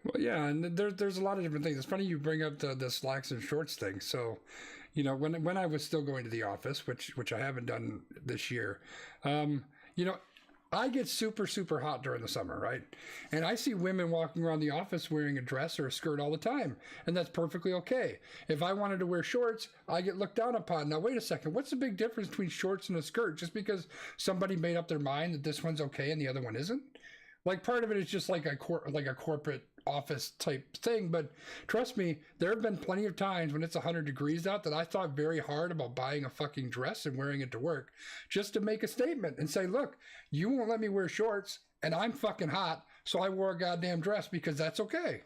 Speaker 1: Well, yeah, and there's a lot of different things. It's funny you bring up the slacks and shorts thing. So, when I was still going to the office, which I haven't done this year, I get super, super hot during the summer, right? And I see women walking around the office wearing a dress or a skirt all the time, and that's perfectly okay. If I wanted to wear shorts, I get looked down upon. Now, wait a second. What's the big difference between shorts and a skirt? Just because somebody made up their mind that this one's okay and the other one isn't? Like, part of it is just like a corporate office type thing, but trust me, there have been plenty of times when it's 100 degrees out that I thought very hard about buying a fucking dress and wearing it to work just to make a statement and say, look, you won't let me wear shorts and I'm fucking hot, so I wore a goddamn dress because that's okay.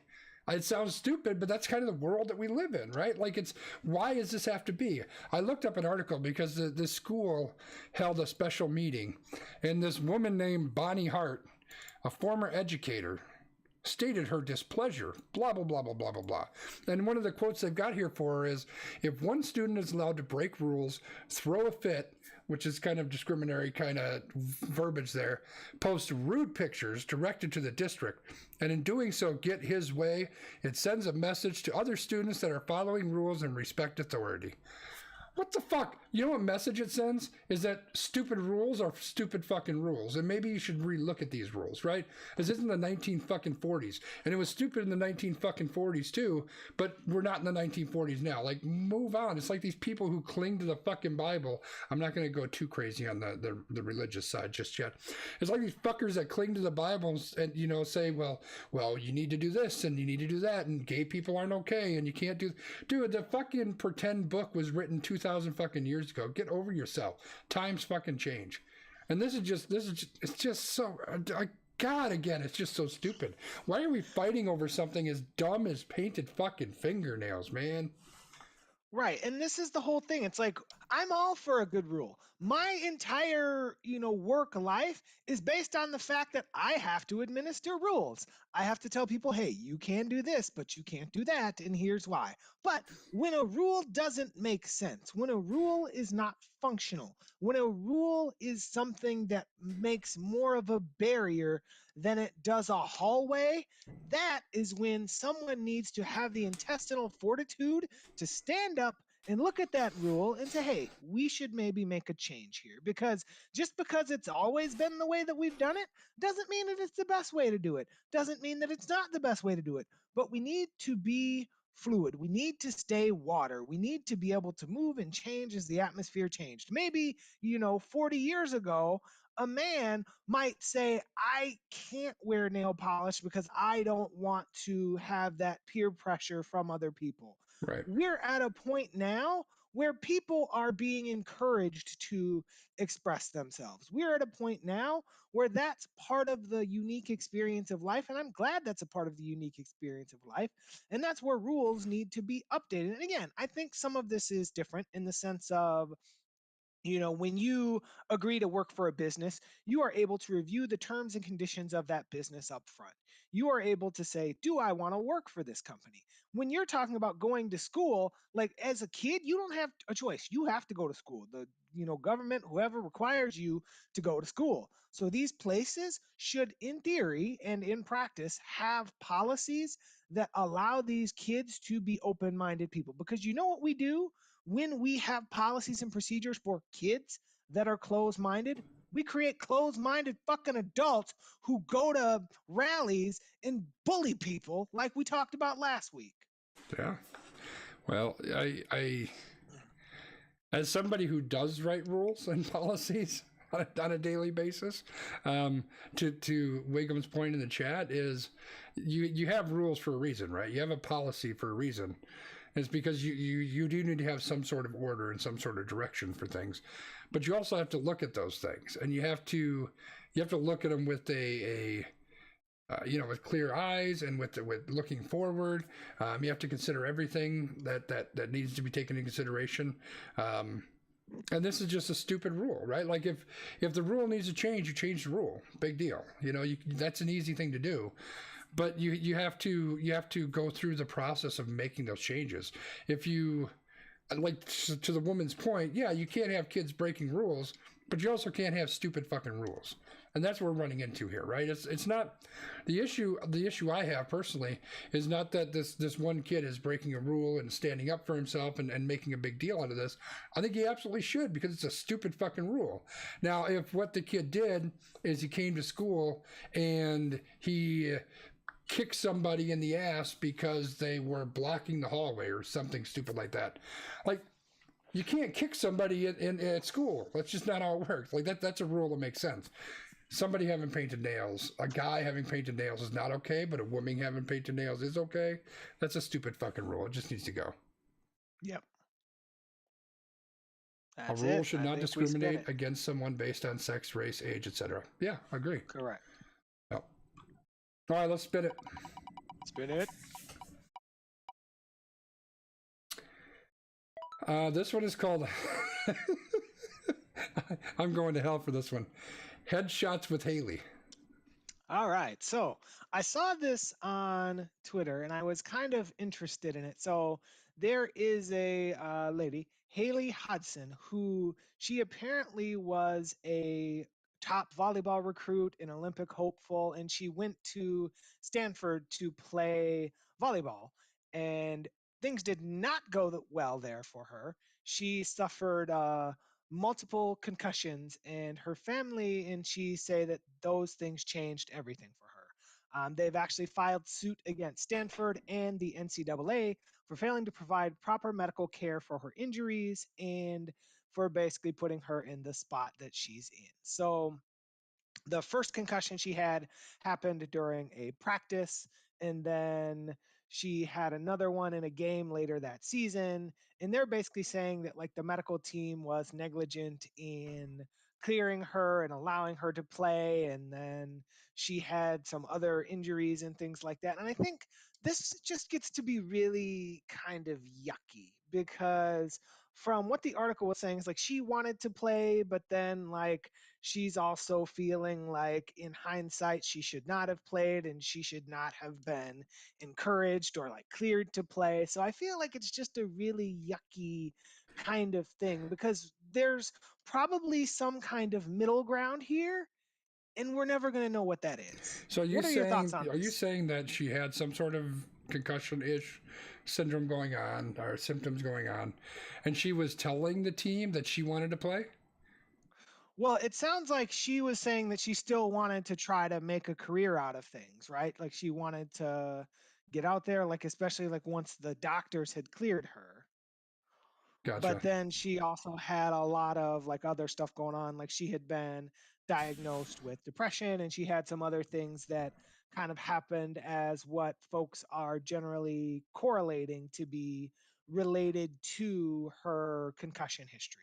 Speaker 1: It sounds stupid, but that's kind of the world that we live in, right? Like, why does this have to be? I looked up an article because the school held a special meeting, and this woman named Bonnie Hart, a former educator, stated her displeasure, blah, blah, blah, blah, blah, blah, blah. And one of the quotes they've got here for her is, if one student is allowed to break rules, throw a fit, which is kind of discriminatory kind of verbiage there, post rude pictures directed to the district, and in doing so get his way, it sends a message to other students that are following rules and respect authority. What the fuck? You know what message it sends? Is that stupid rules are stupid fucking rules. And maybe you should relook at these rules, right? This isn't the 1940s. And it was stupid in the 1940s too, but we're not in the 1940s now. Like, move on. It's like these people who cling to the fucking Bible. I'm not going to go too crazy on the religious side just yet. It's like these fuckers that cling to the Bible and say, well, you need to do this and you need to do that, and gay people aren't okay and you can't do... Dude, the fucking pretend book was written 2,000 fucking years ago. Get over yourself. Times fucking change. And it's just so, God, again, it's just so stupid. Why are we fighting over something as dumb as painted fucking fingernails, man?
Speaker 2: Right. And this is the whole thing. It's like, I'm all for a good rule. My entire, work life is based on the fact that I have to administer rules. I have to tell people, hey, you can do this, but you can't do that, and here's why. But when a rule doesn't make sense, when a rule is not functional, when a rule is something that makes more of a barrier than it does a hallway, that is when someone needs to have the intestinal fortitude to stand up and look at that rule and say, hey, we should maybe make a change here. Because just because it's always been the way that we've done it doesn't mean that it's the best way to do it. Doesn't mean that it's not the best way to do it. But we need to be fluid. We need to stay water. We need to be able to move and change as the atmosphere changed. Maybe, 40 years ago, a man might say, I can't wear nail polish because I don't want to have that peer pressure from other people.
Speaker 1: Right.
Speaker 2: We're at a point now where people are being encouraged to express themselves. We're at a point now where that's part of the unique experience of life. And I'm glad that's a part of the unique experience of life. And that's where rules need to be updated. And again, I think some of this is different in the sense of, when you agree to work for a business, you are able to review the terms and conditions of that business up front. You are able to say, do I want to work for this company? When you're talking about going to school, like as a kid, you don't have a choice. You have to go to school. The government, whoever requires you to go to school. So these places should, in theory and in practice, have policies that allow these kids to be open-minded people. Because you know what we do? When we have policies and procedures for kids that are closed minded, we create closed minded fucking adults who go to rallies and bully people like we talked about last week.
Speaker 1: Yeah. Well, I as somebody who does write rules and policies on a daily basis, to Wiggum's point in the chat is you have rules for a reason, right? You have a policy for a reason. It's because you do need to have some sort of order and some sort of direction for things, but you also have to look at those things, and you have to look at them with with clear eyes and with looking forward. You have to consider everything that needs to be taken into consideration. And this is just a stupid rule, right? Like if the rule needs to change, you change the rule. Big deal. That's an easy thing to do. But you have to go through the process of making those changes. If you, like, to the woman's point, yeah, you can't have kids breaking rules, but you also can't have stupid fucking rules. And that's what we're running into here, right? It's not the issue. The issue I have personally is not that this one kid is breaking a rule and standing up for himself and making a big deal out of this. I think he absolutely should, because it's a stupid fucking rule. Now, if what the kid did is he came to school and he kick somebody in the ass because they were blocking the hallway or something stupid like that. Like, you can't kick somebody at school. That's just not how it works. Like, that's a rule that makes sense. Somebody having painted nails, a guy having painted nails is not okay, but a woman having painted nails is okay. That's a stupid fucking rule. It just needs to go.
Speaker 2: Yep.
Speaker 1: A rule should not discriminate against someone based on sex, race, age, etc. Yeah, I agree.
Speaker 2: Correct.
Speaker 1: Yep. All right, let's spin it.
Speaker 2: Spin it.
Speaker 1: This one is called... I'm going to hell for this one. Headshots with Haley.
Speaker 2: All right. So I saw this on Twitter and I was kind of interested in it. So there is a lady, Haley Hudson, who she apparently was a top volleyball recruit, an Olympic hopeful, and she went to Stanford to play volleyball. And things did not go well there for her. She suffered multiple concussions, and her family and she say that those things changed everything for her. They've actually filed suit against Stanford and the NCAA for failing to provide proper medical care for her injuries and for basically putting her in the spot that she's in. So the first concussion she had happened during a practice, and then she had another one in a game later that season. And they're basically saying that like the medical team was negligent in clearing her and allowing her to play, and then she had some other injuries and things like that. And I think this just gets to be really kind of yucky, because from what the article was saying is like she wanted to play, but then like she's also feeling like in hindsight she should not have played and she should not have been encouraged or like cleared to play. So I feel like it's just a really yucky kind of thing, because there's probably some kind of middle ground here and we're never going to know what that is.
Speaker 1: So
Speaker 2: what are your thoughts on
Speaker 1: are you
Speaker 2: this?
Speaker 1: saying that she had some sort of concussion-ish syndrome going on, or symptoms going on, and she was telling the team that she wanted to play?
Speaker 2: Well, it sounds like she was saying that she still wanted to try to make a career out of things, right? Like she wanted to get out there, like especially like once the doctors had cleared her.
Speaker 1: Gotcha.
Speaker 2: But then she also had a lot of like other stuff going on. Like she had been diagnosed with depression, and she had some other things that kind of happened as what folks are generally correlating to be related to her concussion history.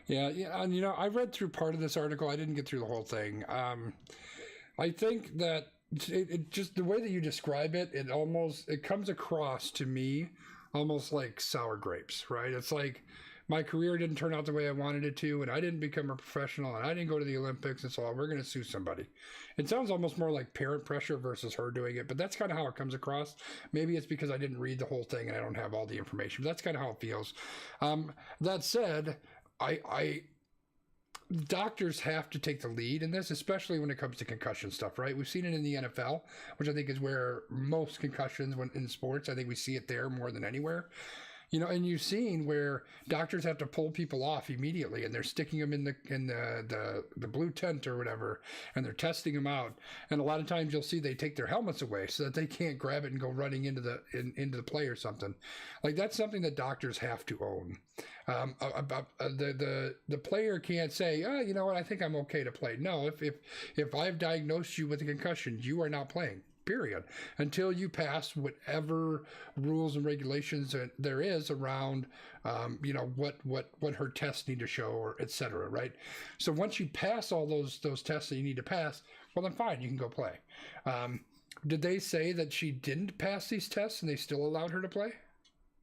Speaker 1: Yeah, and I read through part of this article. I didn't get through the whole thing. I think that it just the way that you describe it, it comes across to me almost like sour grapes, right? It's like my career didn't turn out the way I wanted it to, and I didn't become a professional, and I didn't go to the Olympics, and so we're going to sue somebody. It sounds almost more like parent pressure versus her doing it, but that's kind of how it comes across. Maybe it's because I didn't read the whole thing and I don't have all the information, but that's kind of how it feels. That said, I doctors have to take the lead in this, especially when it comes to concussion stuff, right? We've seen it in the NFL, which I think is where most concussions when in sports, I think we see it there more than anywhere. And you've seen where doctors have to pull people off immediately, and they're sticking them in the blue tent or whatever, and they're testing them out. And a lot of times you'll see they take their helmets away so that they can't grab it and go running into the play or something. Like, that's something that doctors have to own. The player can't say, oh, you know what, I think I'm okay to play. No, if I've diagnosed you with a concussion, you are not playing. Period. Until you pass whatever rules and regulations there is around, what her tests need to show, or et cetera, right? So once you pass all those tests that you need to pass, well, then fine, you can go play. Did they say that she didn't pass these tests and they still allowed her to play?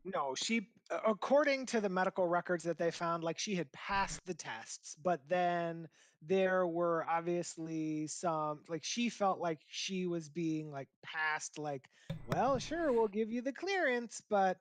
Speaker 2: No, she, according to the medical records that they found, like, she had passed the tests, but then there were obviously some, like, she felt like she was being like passed, like, well, sure, we'll give you the clearance, but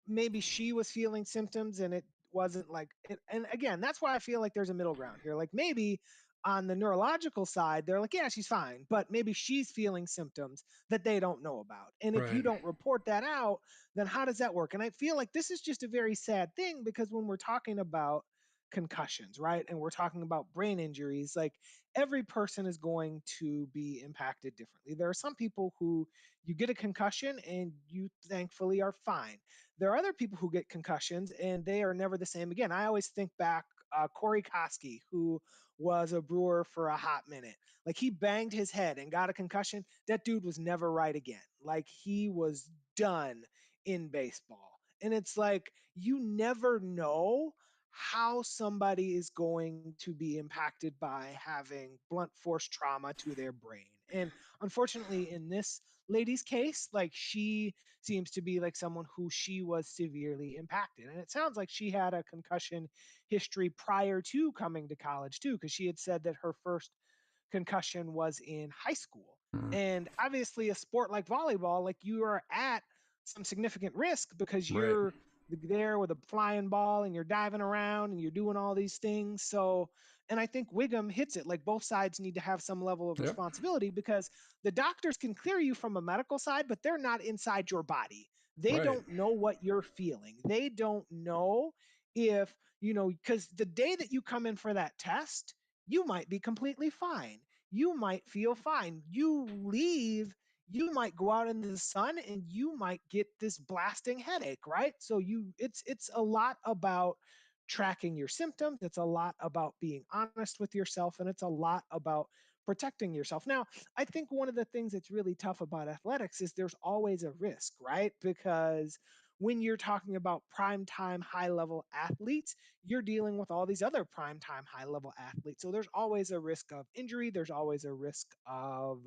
Speaker 2: maybe she was feeling symptoms and it wasn't like it. And again, that's why I feel like there's a middle ground here. Like, maybe on the neurological side, they're like, yeah, she's fine, but maybe she's feeling symptoms that they don't know about. And if you
Speaker 1: Right.
Speaker 2: don't report that out, then how does that work? And I feel like this is just a very sad thing, because when we're talking about concussions, right, and we're talking about brain injuries, like, every person is going to be impacted differently. There are some people who you get a concussion and you thankfully are fine. There are other people who get concussions and they are never the same again. I always think back, Corey Koski, who was a Brewer for a hot minute. Like, he banged his head and got a concussion. That dude was never right again. Like, he was done in baseball. And it's like, you never know how somebody is going to be impacted by having blunt force trauma to their brain. And unfortunately, in this lady's case, like, she seems to be like someone who she was severely impacted. And it sounds like she had a concussion history prior to coming to college too, because she had said that her first concussion was in high school.
Speaker 1: Mm.
Speaker 2: And obviously, a sport like volleyball, like, you are at some significant risk because
Speaker 1: Right.
Speaker 2: you're there with a flying ball and you're diving around and you're doing all these things. So, and I think Wiggum hits it, like, both sides need to have some level of
Speaker 1: Yep.
Speaker 2: responsibility, because the doctors can clear you from a medical side, but they're not inside your body. They
Speaker 1: Right.
Speaker 2: don't know what you're feeling. They don't know if, because the day that you come in for that test, you might be completely fine. You might feel fine. You leave, you might go out into the sun and you might get this blasting headache, right? So it's a lot about tracking your symptoms. It's a lot about being honest with yourself, and it's a lot about protecting yourself. Now, I think one of the things that's really tough about athletics is there's always a risk, right? Because when you're talking about prime time high level athletes, you're dealing with all these other prime time high level athletes. So there's always a risk of injury, there's always a risk of,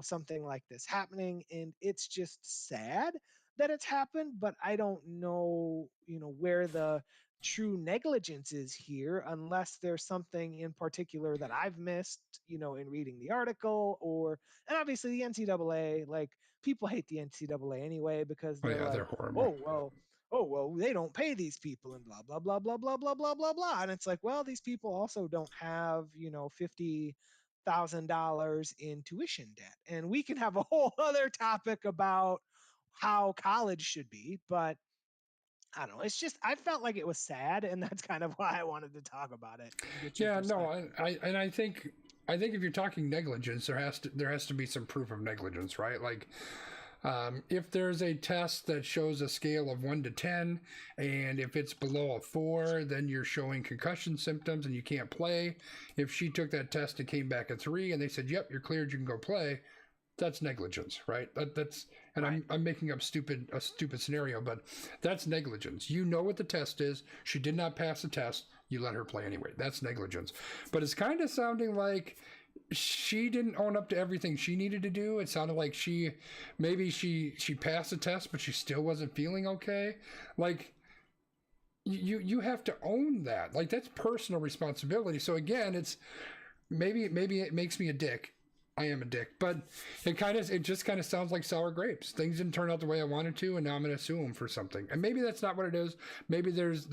Speaker 2: something like this happening. And it's just sad that it's happened, but I don't know, where the true negligence is here, unless there's something in particular that I've missed, in reading the article. And obviously the NCAA, like, people hate the NCAA anyway, because
Speaker 1: Oh
Speaker 2: they're
Speaker 1: yeah, they're
Speaker 2: like,
Speaker 1: horrible.
Speaker 2: oh well, they don't pay these people and blah blah blah blah blah blah blah blah blah. And it's like, well, these people also don't have, $50,000 in tuition debt. And we can have a whole other topic about how college should be, but I don't know. It's just, I felt like it was sad, and that's kind of why I wanted to talk about it and get your
Speaker 1: Yeah, no,
Speaker 2: perspective.
Speaker 1: I think if you're talking negligence, there has to be some proof of negligence, right? Like, if there's a test that shows a scale of 1 to 10, and if it's below a 4, then you're showing concussion symptoms and you can't play. If she took that test and came back a 3 and they said, yep, you're cleared, you can go play, that's negligence, right? That's and
Speaker 2: Right.
Speaker 1: I'm making up a stupid scenario, but that's negligence. You know what the test is. She did not pass the test. You let her play anyway. That's negligence. But it's kind of sounding like she didn't own up to everything she needed to do. It sounded like she passed the test, but she still wasn't feeling okay. Like you have to own that. Like that's personal responsibility. So again, it's maybe it makes me a dick. I am a dick, but it just kind of sounds like sour grapes. Things didn't turn out the way I wanted to, and now I'm going to sue him for something. And maybe that's not what it is. Maybe there's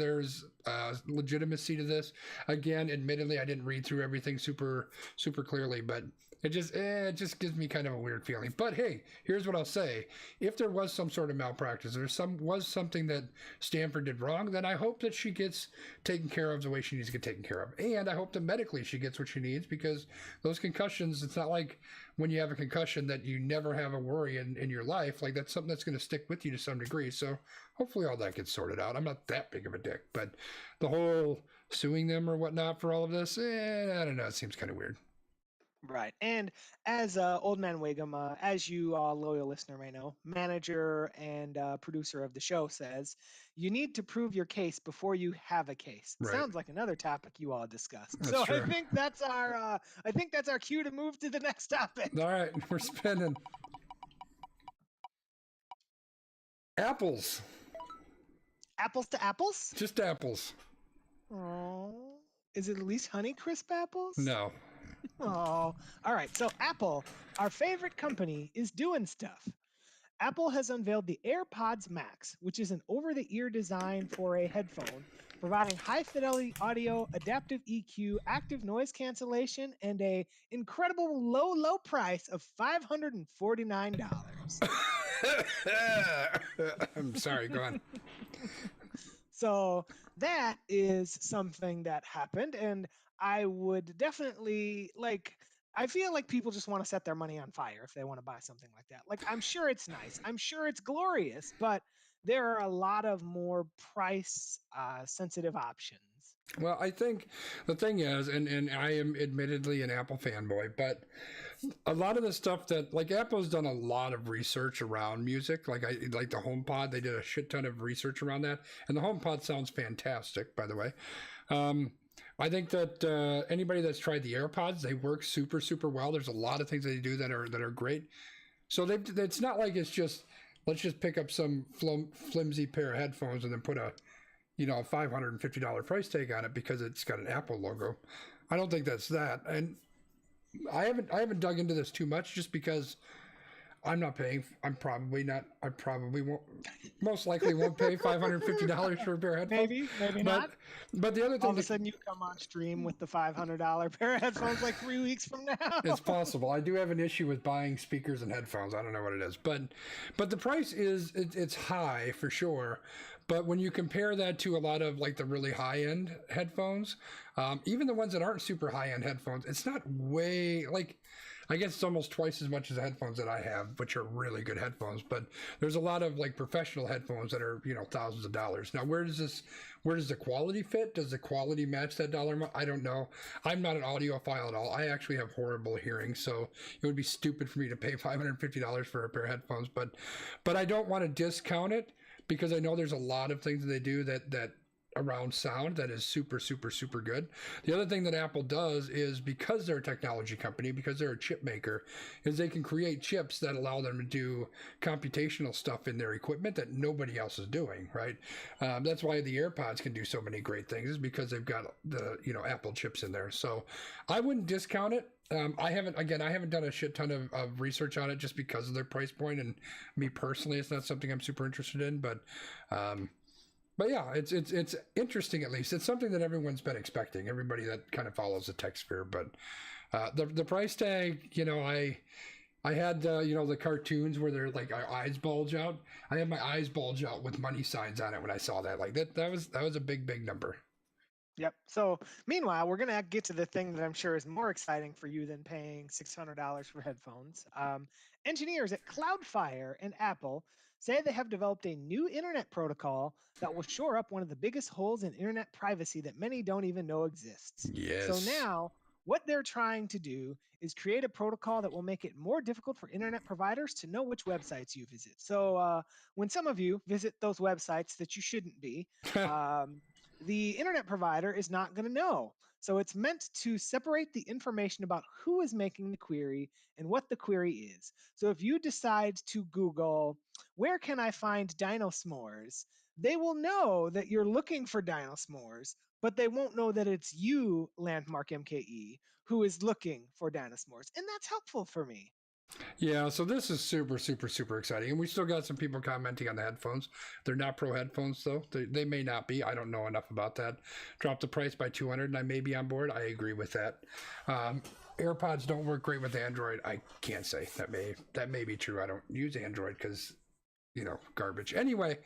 Speaker 1: legitimacy to this. Again, admittedly, I didn't read through everything super clearly, but it just gives me kind of a weird feeling. But hey, here's what I'll say: if there was some sort of malpractice, or was something that Stanford did wrong, then I hope that she gets taken care of the way she needs to get taken care of, and I hope that medically she gets what she needs, because those concussions, it's not like when you have a concussion that you never have a worry in your life. Like that's something that's going to stick with you to some degree. So hopefully all that gets sorted out. I'm not that big of a dick, but the whole suing them or whatnot for all of this, I don't know. It seems kind of weird.
Speaker 2: Right. And as Old Man Wiggum, as you loyal listener may know, manager and producer of the show says, you need to prove your case before you have a case.
Speaker 1: Right.
Speaker 2: Sounds like another topic you all discussed.
Speaker 1: That's
Speaker 2: So
Speaker 1: true.
Speaker 2: I think that's our cue to move to the next topic.
Speaker 1: All right, we're spinning. Apples.
Speaker 2: Apples to apples?
Speaker 1: Just apples.
Speaker 2: Oh. Is it at least Honeycrisp apples?
Speaker 1: No.
Speaker 2: Oh, all right. So Apple, our favorite company, is doing stuff. Apple has unveiled the AirPods Max, which is an over-the-ear design for a headphone, providing high-fidelity audio, adaptive EQ, active noise cancellation, and a incredible low price of $549.
Speaker 1: I'm sorry, go on.
Speaker 2: So that is something that happened, and I would definitely I feel like people just want to set their money on fire if they want to buy something like that. Like, I'm sure it's nice, I'm sure it's glorious, but there are a lot of more price sensitive options.
Speaker 1: Well, I think the thing is, and I am admittedly an Apple fanboy, but a lot of the stuff that, like, Apple's done a lot of research around music. Like the HomePod, they did a shit ton of research around that, and the HomePod sounds fantastic, by the way. I think that anybody that's tried the AirPods, they work super well. There's a lot of things they do that are great. So it's not like it's just, let's just pick up some flimsy pair of headphones and then put a $550 price tag on it because it's got an Apple logo. I don't think that's that. And I haven't dug into this too much, just because I'm not paying. I probably won't. Most likely won't pay $550 for a pair of headphones.
Speaker 2: Maybe not.
Speaker 1: But the other thing,
Speaker 2: All of a sudden you come on stream with the $500 pair of headphones like 3 weeks from now.
Speaker 1: It's possible. I do have an issue with buying speakers and headphones. I don't know what it is, but the price it's high for sure. But when you compare that to a lot of like the really high end headphones, even the ones that aren't super high end headphones, it's not way like. I guess it's almost twice as much as the headphones that I have, which are really good headphones. But there's a lot of like professional headphones that are, thousands of dollars. Now, where does the quality fit? Does the quality match that dollar amount? I don't know. I'm not an audiophile at all. I actually have horrible hearing, so it would be stupid for me to pay $550 for a pair of headphones. But I don't want to discount it, because I know there's a lot of things that they do that around sound that is super good. The other thing that Apple does is, because they're a technology company, because they're a chip maker, is they can create chips that allow them to do computational stuff in their equipment that nobody else is doing, right? That's why the AirPods can do so many great things, is because they've got the Apple chips in there. So I wouldn't discount it. I haven't done a shit ton of research on it, just because of their price point, and me personally, it's not something I'm super interested in, but yeah, it's interesting. At least it's something that everyone's been expecting. Everybody that kind of follows the tech sphere. But the price tag, I had the cartoons where they're like our eyes bulge out. I had my eyes bulge out with money signs on it when I saw that. Like that was a big number.
Speaker 2: Yep. So meanwhile, we're gonna get to the thing that I'm sure is more exciting for you than paying $600 for headphones. Engineers at Cloudflare and Apple say they have developed a new internet protocol that will shore up one of the biggest holes in internet privacy that many don't even know exists.
Speaker 1: Yes.
Speaker 2: So now, What they're trying to do is create a protocol that will make it more difficult for internet providers to know which websites you visit. So when some of you visit those websites that you shouldn't be, the internet provider is not going to know. So it's meant to separate the information about who is making the query and what the query is. So if you decide to Google, where can I find Dinosmores? They will know that you're looking for Dinosmores, but they won't know that it's you, Landmark MKE, who is looking for Dinosmores. And that's helpful for me.
Speaker 1: Yeah, so this is super, super, super exciting. And we still got some people commenting on the headphones. They're not pro headphones, though. They may not be. I don't know enough about that. Drop the price by 200 and I may be on board. I agree with that. AirPods don't work great with Android. I can't say. That may be true. I don't use Android because, garbage. Anyway,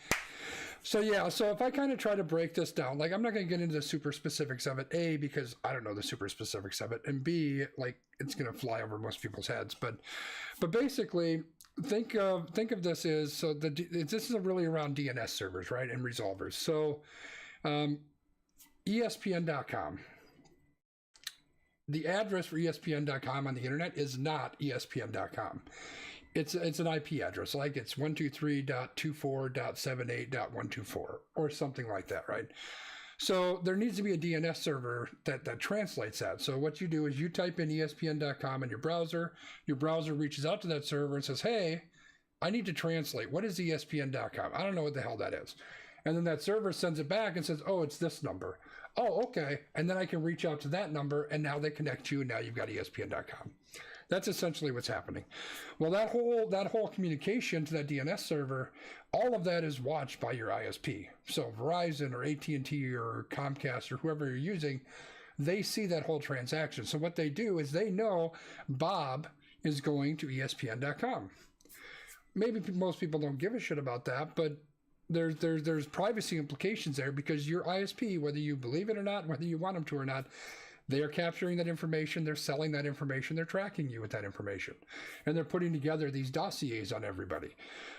Speaker 1: so yeah, so if I kind of try to break this down, like I'm not going to get into the super specifics of it, A, because I don't know the super specifics of it, and B, like it's going to fly over most people's heads. But basically, think of this as, so this is really around DNS servers, right, and resolvers. So ESPN.com. The address for ESPN.com on the internet is not ESPN.com. It's an IP address, like it's 123.24.78.124 or something like that, right? So there needs to be a DNS server that translates that. So what you do is you type in ESPN.com in your browser reaches out to that server and says, hey, I need to translate. What is ESPN.com? I don't know what the hell that is. And then that server sends it back and says, oh, it's this number. Oh, okay. And then I can reach out to that number and now they connect you and now you've got ESPN.com. That's essentially what's happening. Well, that whole communication to that DNS server, all of that is watched by your ISP. So Verizon or AT&T or Comcast or whoever you're using, they see that whole transaction. So what they do is they know Bob is going to ESPN.com. Maybe most people don't give a shit about that, but there's privacy implications there because your ISP, whether you believe it or not, whether you want them to or not, they are capturing that information, they're selling that information, they're tracking you with that information, and they're putting together these dossiers on everybody.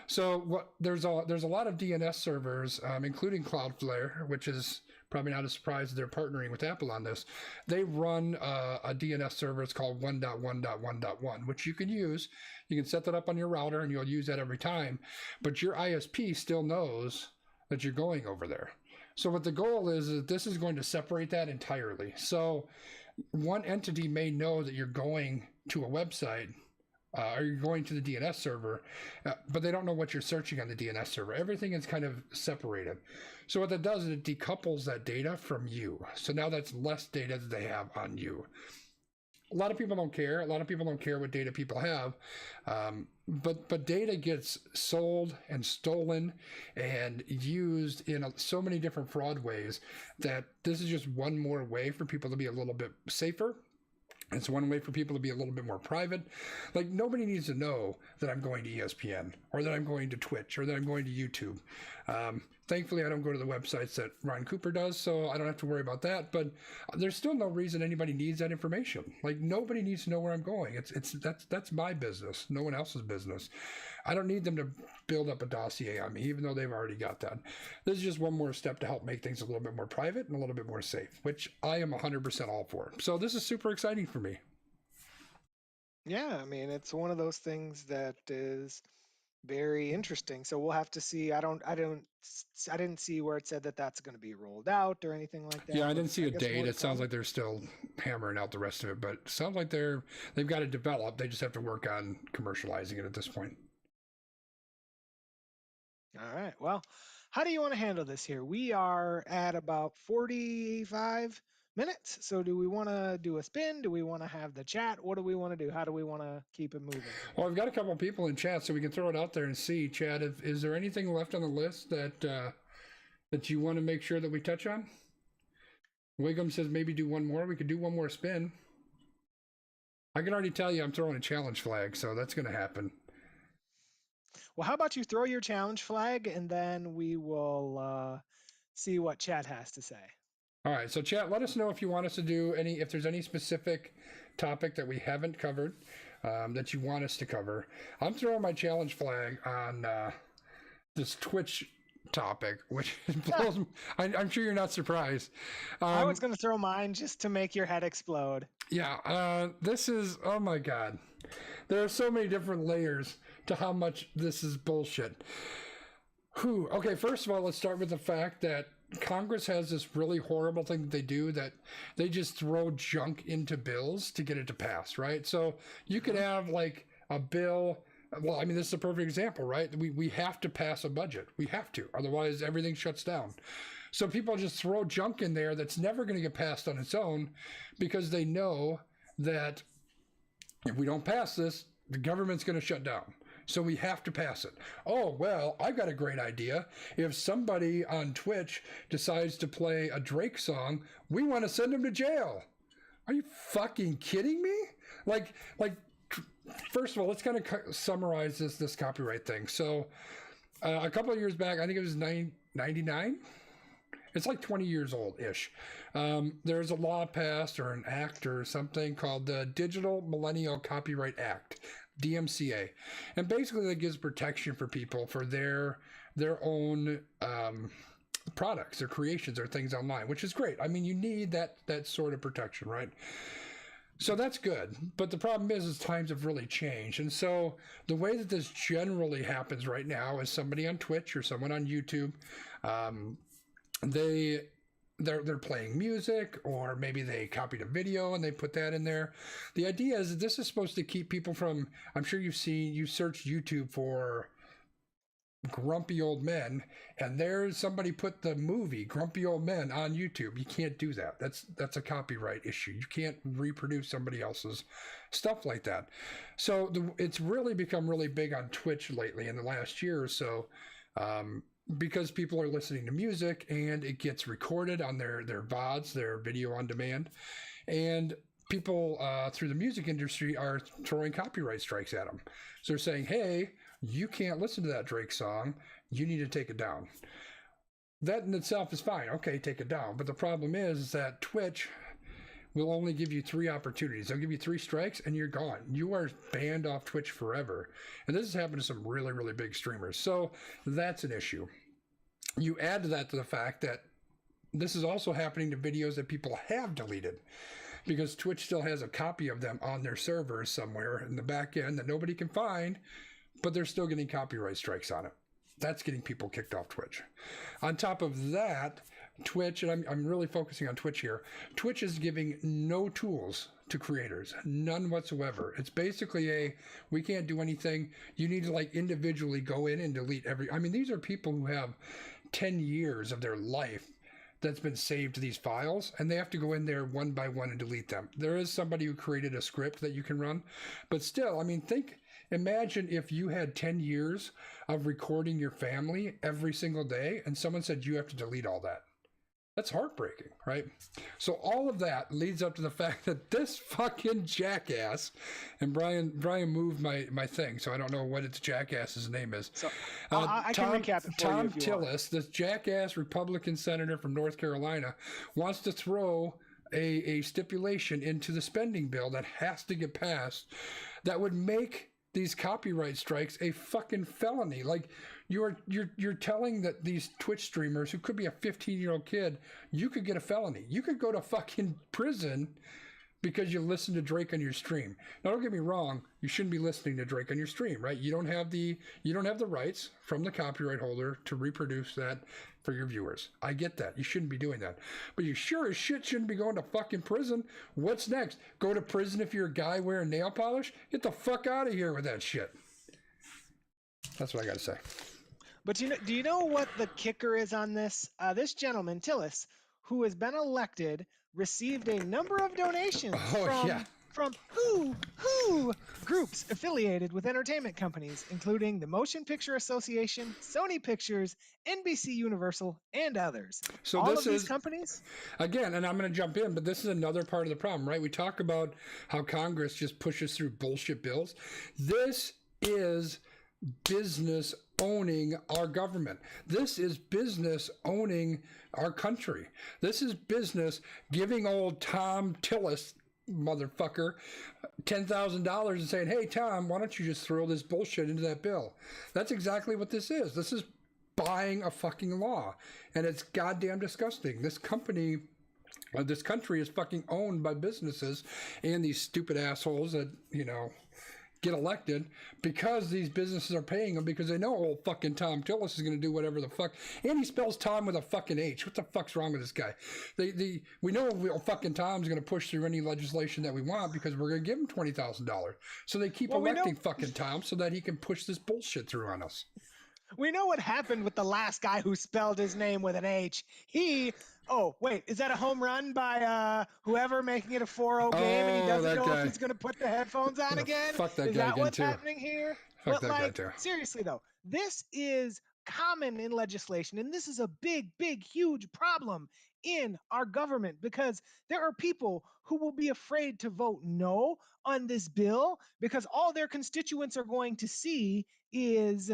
Speaker 1: So there's a lot of DNS servers, including Cloudflare, which is probably not a surprise they're partnering with Apple on this. They run a DNS server. It's called 1.1.1.1, which you can use. You can set that up on your router, and you'll use that every time. But your ISP still knows that you're going over there. So what the goal is that this is going to separate that entirely. So one entity may know that you're going to a website or you're going to the DNS server, but they don't know what you're searching on the DNS server. Everything is kind of separated. So what that does is it decouples that data from you. So now that's less data that they have on you. A lot of people don't care. A lot of people don't care what data people have. But data gets sold and stolen and used in so many different fraud ways that this is just one more way for people to be a little bit safer. It's one way for people to be a little bit more private. Like nobody needs to know that I'm going to ESPN or that I'm going to Twitch or that I'm going to YouTube. Thankfully, I don't go to the websites that Ron Cooper does, so I don't have to worry about that. But there's still no reason anybody needs that information. Like nobody needs to know where I'm going. That's my business, no one else's business. I don't need them to build up a dossier on me, even though they've already got that. This is just one more step to help make things a little bit more private and a little bit more safe, which I am 100% all for. So this is super exciting for me.
Speaker 2: Yeah, I mean, it's one of those things that is very interesting. So we'll have to see. I didn't see where it said that that's going to be rolled out or anything like that.
Speaker 1: Yeah, I didn't see a date. It sounds like they're still hammering out the rest of it, but it sounds like they've got it developed. They just have to work on commercializing it at this point.
Speaker 2: All right. Well, how do you want to handle this here? We are at about 45 minutes. So do we want to do a spin? Do we want to have the chat? What do we want to do? How do we want to keep it moving?
Speaker 1: Well, I've got a couple of people in chat, so we can throw it out there and see. Chad, is there anything left on the list that you want to make sure that we touch on? Wiggum says maybe do one more. We could do one more spin. I can already tell you I'm throwing a challenge flag, so that's going to happen.
Speaker 2: Well, how about you throw your challenge flag and then we will see what chat has to say.
Speaker 1: All right, so chat, let us know if you want us to do if there's any specific topic that we haven't covered that you want us to cover. I'm throwing my challenge flag on this Twitch topic, which blows. I'm sure you're not surprised.
Speaker 2: I was going to throw mine just to make your head explode.
Speaker 1: Yeah, this is, oh my God. There are so many different layers to how much this is bullshit. Okay, first of all, let's start with the fact that Congress has this really horrible thing that they do, that they just throw junk into bills to get it to pass, right? So you could have like a bill. Well, I mean, this is a perfect example, right? We have to pass a budget. We have to. Otherwise, everything shuts down. So people just throw junk in there that's never going to get passed on its own, because they know that if we don't pass this, the government's going to shut down. So we have to pass it. Oh, well, I've got a great idea. If somebody on Twitch decides to play a Drake song, we want to send them to jail. Are you fucking kidding me? Like, first of all, let's kind of summarize this copyright thing. So a couple of years back, I think it was 99. It's like 20 years old-ish. There's a law passed, or an act or something, called the Digital Millennial Copyright Act, DMCA. And basically that gives protection for people for their own products, their creations, or things online, which is great. I mean, you need that sort of protection, right? So that's good. But the problem is times have really changed. And so the way that this generally happens right now is somebody on Twitch or someone on YouTube, they're playing music, or maybe they copied a video and they put that in there. The idea is that this is supposed to keep people from, I'm sure you searched YouTube for Grumpy Old Men, and there's somebody put the movie Grumpy Old Men on YouTube. You can't do that. That's a copyright issue. You can't reproduce somebody else's stuff like that. So it's really become really big on Twitch lately in the last year or so, because people are listening to music and it gets recorded on their VODs, their video on demand, and people through the music industry are throwing copyright strikes at them. So they're saying, hey, you can't listen to that Drake song. You need to take it down. That in itself is fine. Okay, take it down. But the problem is that Twitch will only give you 3 opportunities. They'll give you 3 strikes and you're gone. You are banned off Twitch forever. And this has happened to some really, really big streamers. So that's an issue. You add to that to the fact that this is also happening to videos that people have deleted, because Twitch still has a copy of them on their servers somewhere in the back end that nobody can find, but they're still getting copyright strikes on it. That's getting people kicked off Twitch. On top of that, Twitch, and I'm really focusing on Twitch here, Twitch is giving no tools to creators, none whatsoever. It's basically we can't do anything. You need to like individually go in and delete I mean, these are people who have 10 years of their life that's been saved to these files, and they have to go in there one by one and delete them. There is somebody who created a script that you can run, but still, I mean, imagine if you had 10 years of recording your family every single day and someone said you have to delete all that. That's heartbreaking, right? So all of that leads up to the fact that this fucking jackass, and Brian moved my thing, so I don't know what its jackass's name is.
Speaker 2: So I can recap it for
Speaker 1: Tom
Speaker 2: you if you want.
Speaker 1: Tillis, this jackass Republican senator from North Carolina, wants to throw a stipulation into the spending bill that has to get passed that would make these copyright strikes a fucking felony. Like, you're telling that these Twitch streamers, who could be a 15-year-old kid, you could get a felony. You could go to fucking prison because you listen to Drake on your stream. Now, don't get me wrong, you shouldn't be listening to Drake on your stream, right? You don't have the rights from the copyright holder to reproduce that for your viewers. I get that. You shouldn't be doing that. But you sure as shit shouldn't be going to fucking prison. What's next? Go to prison if you're a guy wearing nail polish? Get the fuck out of here with that shit. That's what I got to say.
Speaker 2: But do you know what the kicker is on this? This gentleman, Tillis, who has been elected, received a number of donations from who groups affiliated with entertainment companies, including the Motion Picture Association, Sony Pictures, NBC Universal, and others.
Speaker 1: So
Speaker 2: all of these companies?
Speaker 1: Again, and I'm going to jump in, but this is another part of the problem, right? We talk about how Congress just pushes through bullshit bills. This is business owning our government. This is business owning our country. This is business giving old Tom Tillis, motherfucker, $10,000 and saying, hey, Tom, why don't you just throw this bullshit into that bill? That's exactly what this is. This is defying a fucking law, and it's goddamn disgusting. This company, this country is fucking owned by businesses and these stupid assholes that, you know, get elected because these businesses are paying them because they know old fucking Tom Tillis is going to do whatever the fuck. And he spells Tom with a fucking H. What the fuck's wrong with this guy? We know fucking Tom's going to push through any legislation that we want because we're going to give him $20,000. So they keep electing fucking Tom so that he can push this bullshit through on us.
Speaker 2: We know what happened with the last guy who spelled his name with an H. Oh, wait, is that a home run by whoever making it a 4-0 game and he doesn't know if he's going to put the headphones on again?
Speaker 1: Fuck that
Speaker 2: is
Speaker 1: guy
Speaker 2: that
Speaker 1: again,
Speaker 2: what's
Speaker 1: too.
Speaker 2: happening here?
Speaker 1: Fuck
Speaker 2: but
Speaker 1: that
Speaker 2: like,
Speaker 1: guy too.
Speaker 2: Seriously, though, this is common in legislation, and this is a big, big, huge problem in our government because there are people who will be afraid to vote no on this bill because all their constituents are going to see is,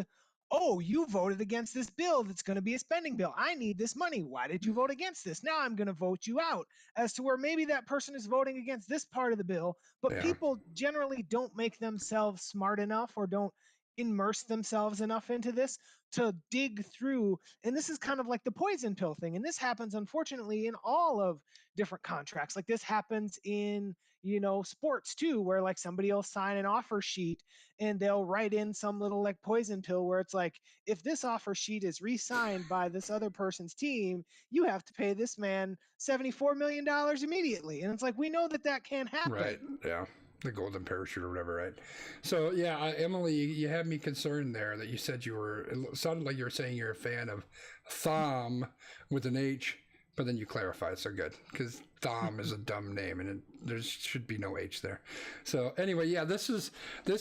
Speaker 2: oh, you voted against this bill that's going to be a spending bill. I need this money. Why did you vote against this? Now I'm going to vote you out. As to where maybe that person is voting against this part of the bill, but people generally don't make themselves smart enough or don't immerse themselves enough into this to dig through. And this is kind of like the poison pill thing. And this happens, unfortunately, in all of different contracts. Like this happens in, you know, sports too, where like somebody will sign an offer sheet and they'll write in some little like poison pill where it's like, if this offer sheet is re-signed by this other person's team, you have to pay this man $74 million immediately. And it's like, we know that that can't happen.
Speaker 1: Right. Yeah. The golden parachute or whatever, right? So yeah, Emily, you had me concerned there that you said it sounded like you were saying you're a fan of Thom with an H, but then you clarified, so good, because Thom is a dumb name and there should be no H there. So anyway, yeah, this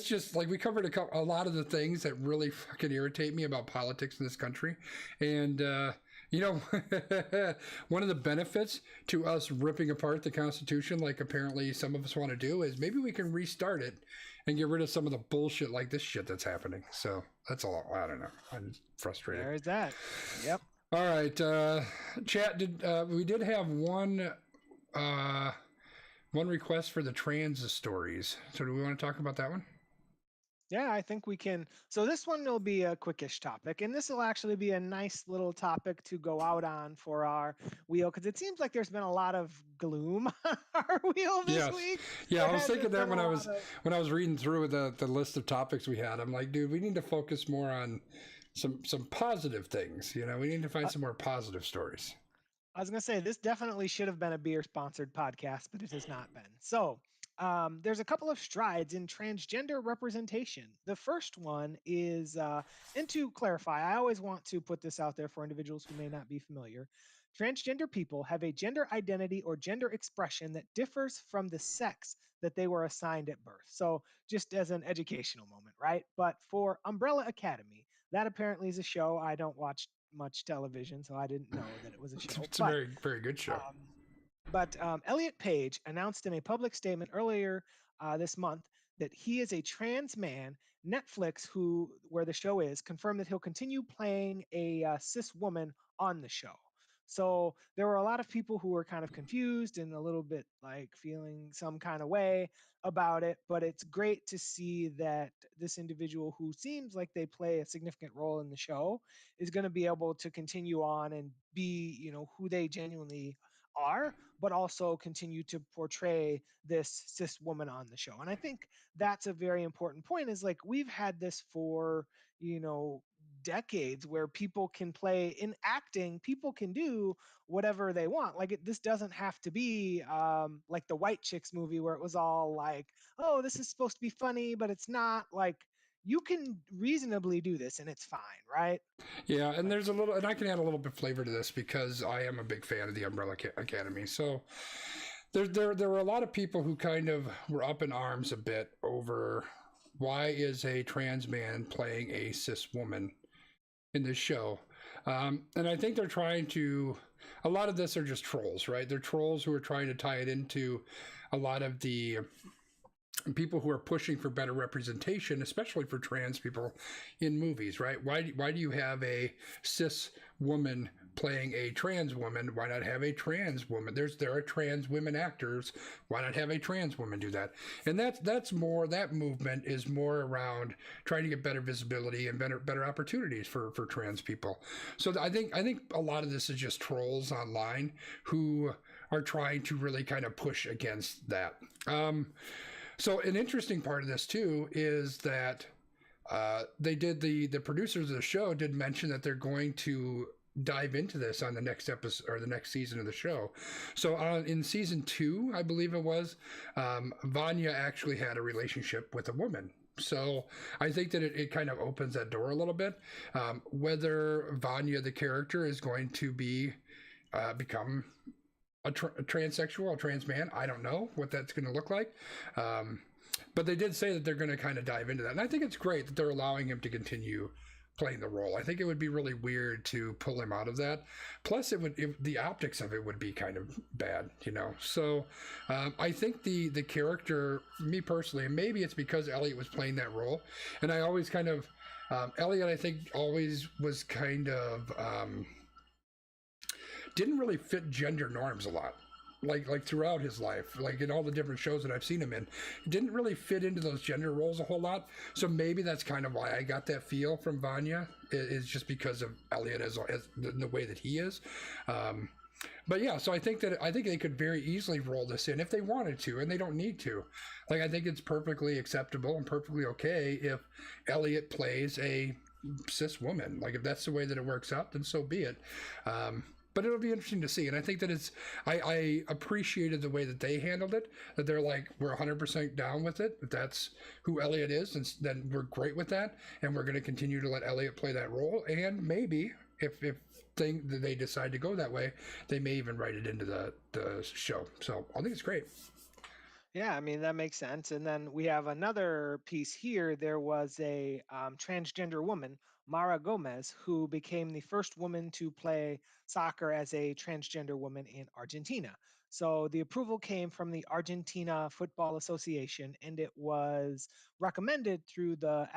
Speaker 1: just like we covered a lot of the things that really fucking irritate me about politics in this country, and you know, one of the benefits to us ripping apart the Constitution, like apparently some of us want to do, is maybe we can restart it and get rid of some of the bullshit like this shit that's happening. So that's all. I don't know. I'm frustrated.
Speaker 2: There's that. Yep.
Speaker 1: All right. Chat, we did have one request for the trans stories. So do we want to talk about that one?
Speaker 2: Yeah, I think we can. So this one will be a quickish topic, and this will actually be a nice little topic to go out on for our wheel, because it seems like there's been a lot of gloom on our wheel this week.
Speaker 1: Yeah, I was thinking that when I was reading through the list of topics we had. I'm like, dude, we need to focus more on some positive things. You know, we need to find some more positive stories.
Speaker 2: I was gonna say this definitely should have been a beer-sponsored podcast, but it has not been. So. There's a couple of strides in transgender representation. The first one is, and to clarify, I always want to put this out there for individuals who may not be familiar. Transgender people have a gender identity or gender expression that differs from the sex that they were assigned at birth. So just as an educational moment, right? But for Umbrella Academy, that apparently is a show. I don't watch much television, so I didn't know that it was a show.
Speaker 1: It's a very, very good show.
Speaker 2: But Elliot Page announced in a public statement earlier this month that he is a trans man. Netflix, where the show is, confirmed that he'll continue playing a cis woman on the show. So there were a lot of people who were kind of confused and a little bit like feeling some kind of way about it. But it's great to see that this individual who seems like they play a significant role in the show is going to be able to continue on and be, you know, who they genuinely are, but also continue to portray this cis woman on the show. And I think that's a very important point, is like we've had this for, you know, decades where people can play in acting, people can do whatever they want. Like this doesn't have to be like the White Chicks movie where it was all like, oh, this is supposed to be funny, but it's not. Like you can reasonably do this and it's fine, right?
Speaker 1: Yeah, and there's and I can add a little bit of flavor to this because I am a big fan of the Umbrella Academy. So there were a lot of people who kind of were up in arms a bit over why is a trans man playing a cis woman in this show. And I think they're trying to, a lot of this are just trolls, right? They're trolls who are trying to tie it into a lot of the people who are pushing for better representation, especially for trans people in movies, right? Why do you have a cis woman playing a trans woman, why not have a trans woman? There are trans women actors, why not have a trans woman do that? And that's more, that movement is more around trying to get better visibility and better opportunities for trans people. So I think a lot of this is just trolls online who are trying to really kind of push against that. So an interesting part of this too is that they did, the producers of the show did mention that they're going to dive into this on the next episode or the next season of the show. So in season 2, I believe it was, Vanya actually had a relationship with a woman. So I think that it kind of opens that door a little bit. Whether Vanya, the character, is going to become a transsexual, a trans man, I don't know what that's going to look like. But they did say that they're going to kind of dive into that. And I think it's great that they're allowing him to continue playing the role. I think it would be really weird to pull him out of that. Plus, the optics of it would be kind of bad, you know. So I think the character, me personally, and maybe it's because Elliot was playing that role, and I always kind of, Elliot, I think, always was kind of, didn't really fit gender norms a lot. Like throughout his life, like in all the different shows that I've seen him in, he didn't really fit into those gender roles a whole lot. So maybe that's kind of why I got that feel from Vanya, is just because of Elliot as the way that he is. But yeah, so I think they could very easily roll this in if they wanted to, and they don't need to. Like, I think it's perfectly acceptable and perfectly okay if Elliot plays a cis woman. Like, if that's the way that it works out, then so be it. But it'll be interesting to see. And I think that I appreciated the way that they handled it, that they're like, we're 100% down with it. If that's who Elliot is, and then we're great with that. And we're going to continue to let Elliot play that role. And maybe if they decide to go that way, they may even write it into the show. So I think it's great.
Speaker 2: Yeah, I mean, that makes sense. And then we have another piece here. There was a transgender woman, Mara Gomez, who became the first woman to play soccer as a transgender woman in Argentina. So the approval came from the Argentina Football Association, and it was recommended through the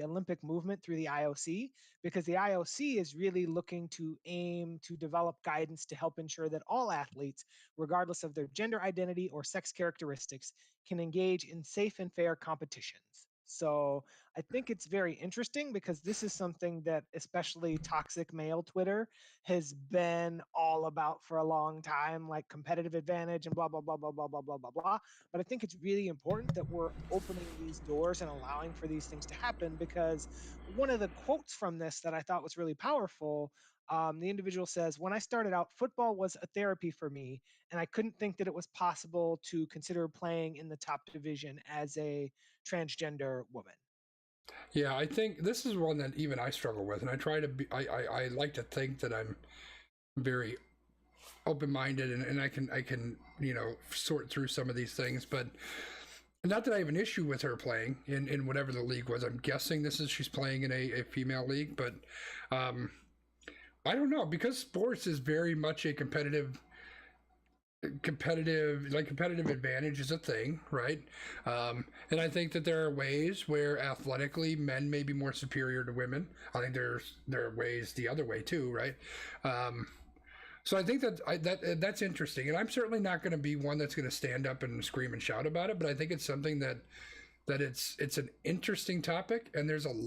Speaker 2: Olympic movement through the IOC, because the IOC is really looking to aim to develop guidance to help ensure that all athletes, regardless of their gender identity or sex characteristics, can engage in safe and fair competitions. So I think it's very interesting, because this is something that especially toxic male Twitter has been all about for a long time, like competitive advantage and blah, blah, blah, blah, blah, blah, blah, blah, blah. But I think it's really important that we're opening these doors and allowing for these things to happen, because one of the quotes from this that I thought was really powerful, the individual says, "When I started out, football was a therapy for me, and I couldn't think that it was possible to consider playing in the top division as a transgender woman."
Speaker 1: Yeah, I think this is one that even I struggle with, and I try to be. I like to think that I'm very open-minded, and I can sort through some of these things, but not that I have an issue with her playing in whatever the league was. I'm guessing she's playing in a female league, but I don't know, because sports is very much a competitive advantage is a thing, right? And I think that there are ways where athletically men may be more superior to women. I think there are ways the other way too, right? So I think that's interesting, and I'm certainly not going to be one that's going to stand up and scream and shout about it, but I think it's something that it's an interesting topic, and there's just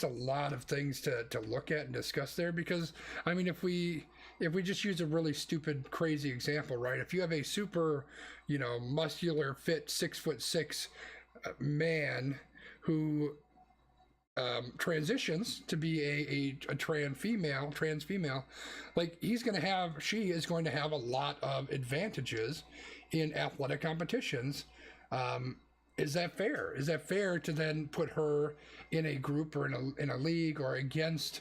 Speaker 1: a lot of things to look at and discuss there. Because I mean, if we just use a really stupid, crazy example, right? If you have a super, muscular, fit 6'6" man who transitions to be a trans female, like she is going to have a lot of advantages in athletic competitions. Is that fair? Is that fair to then put her in a group or in a league or against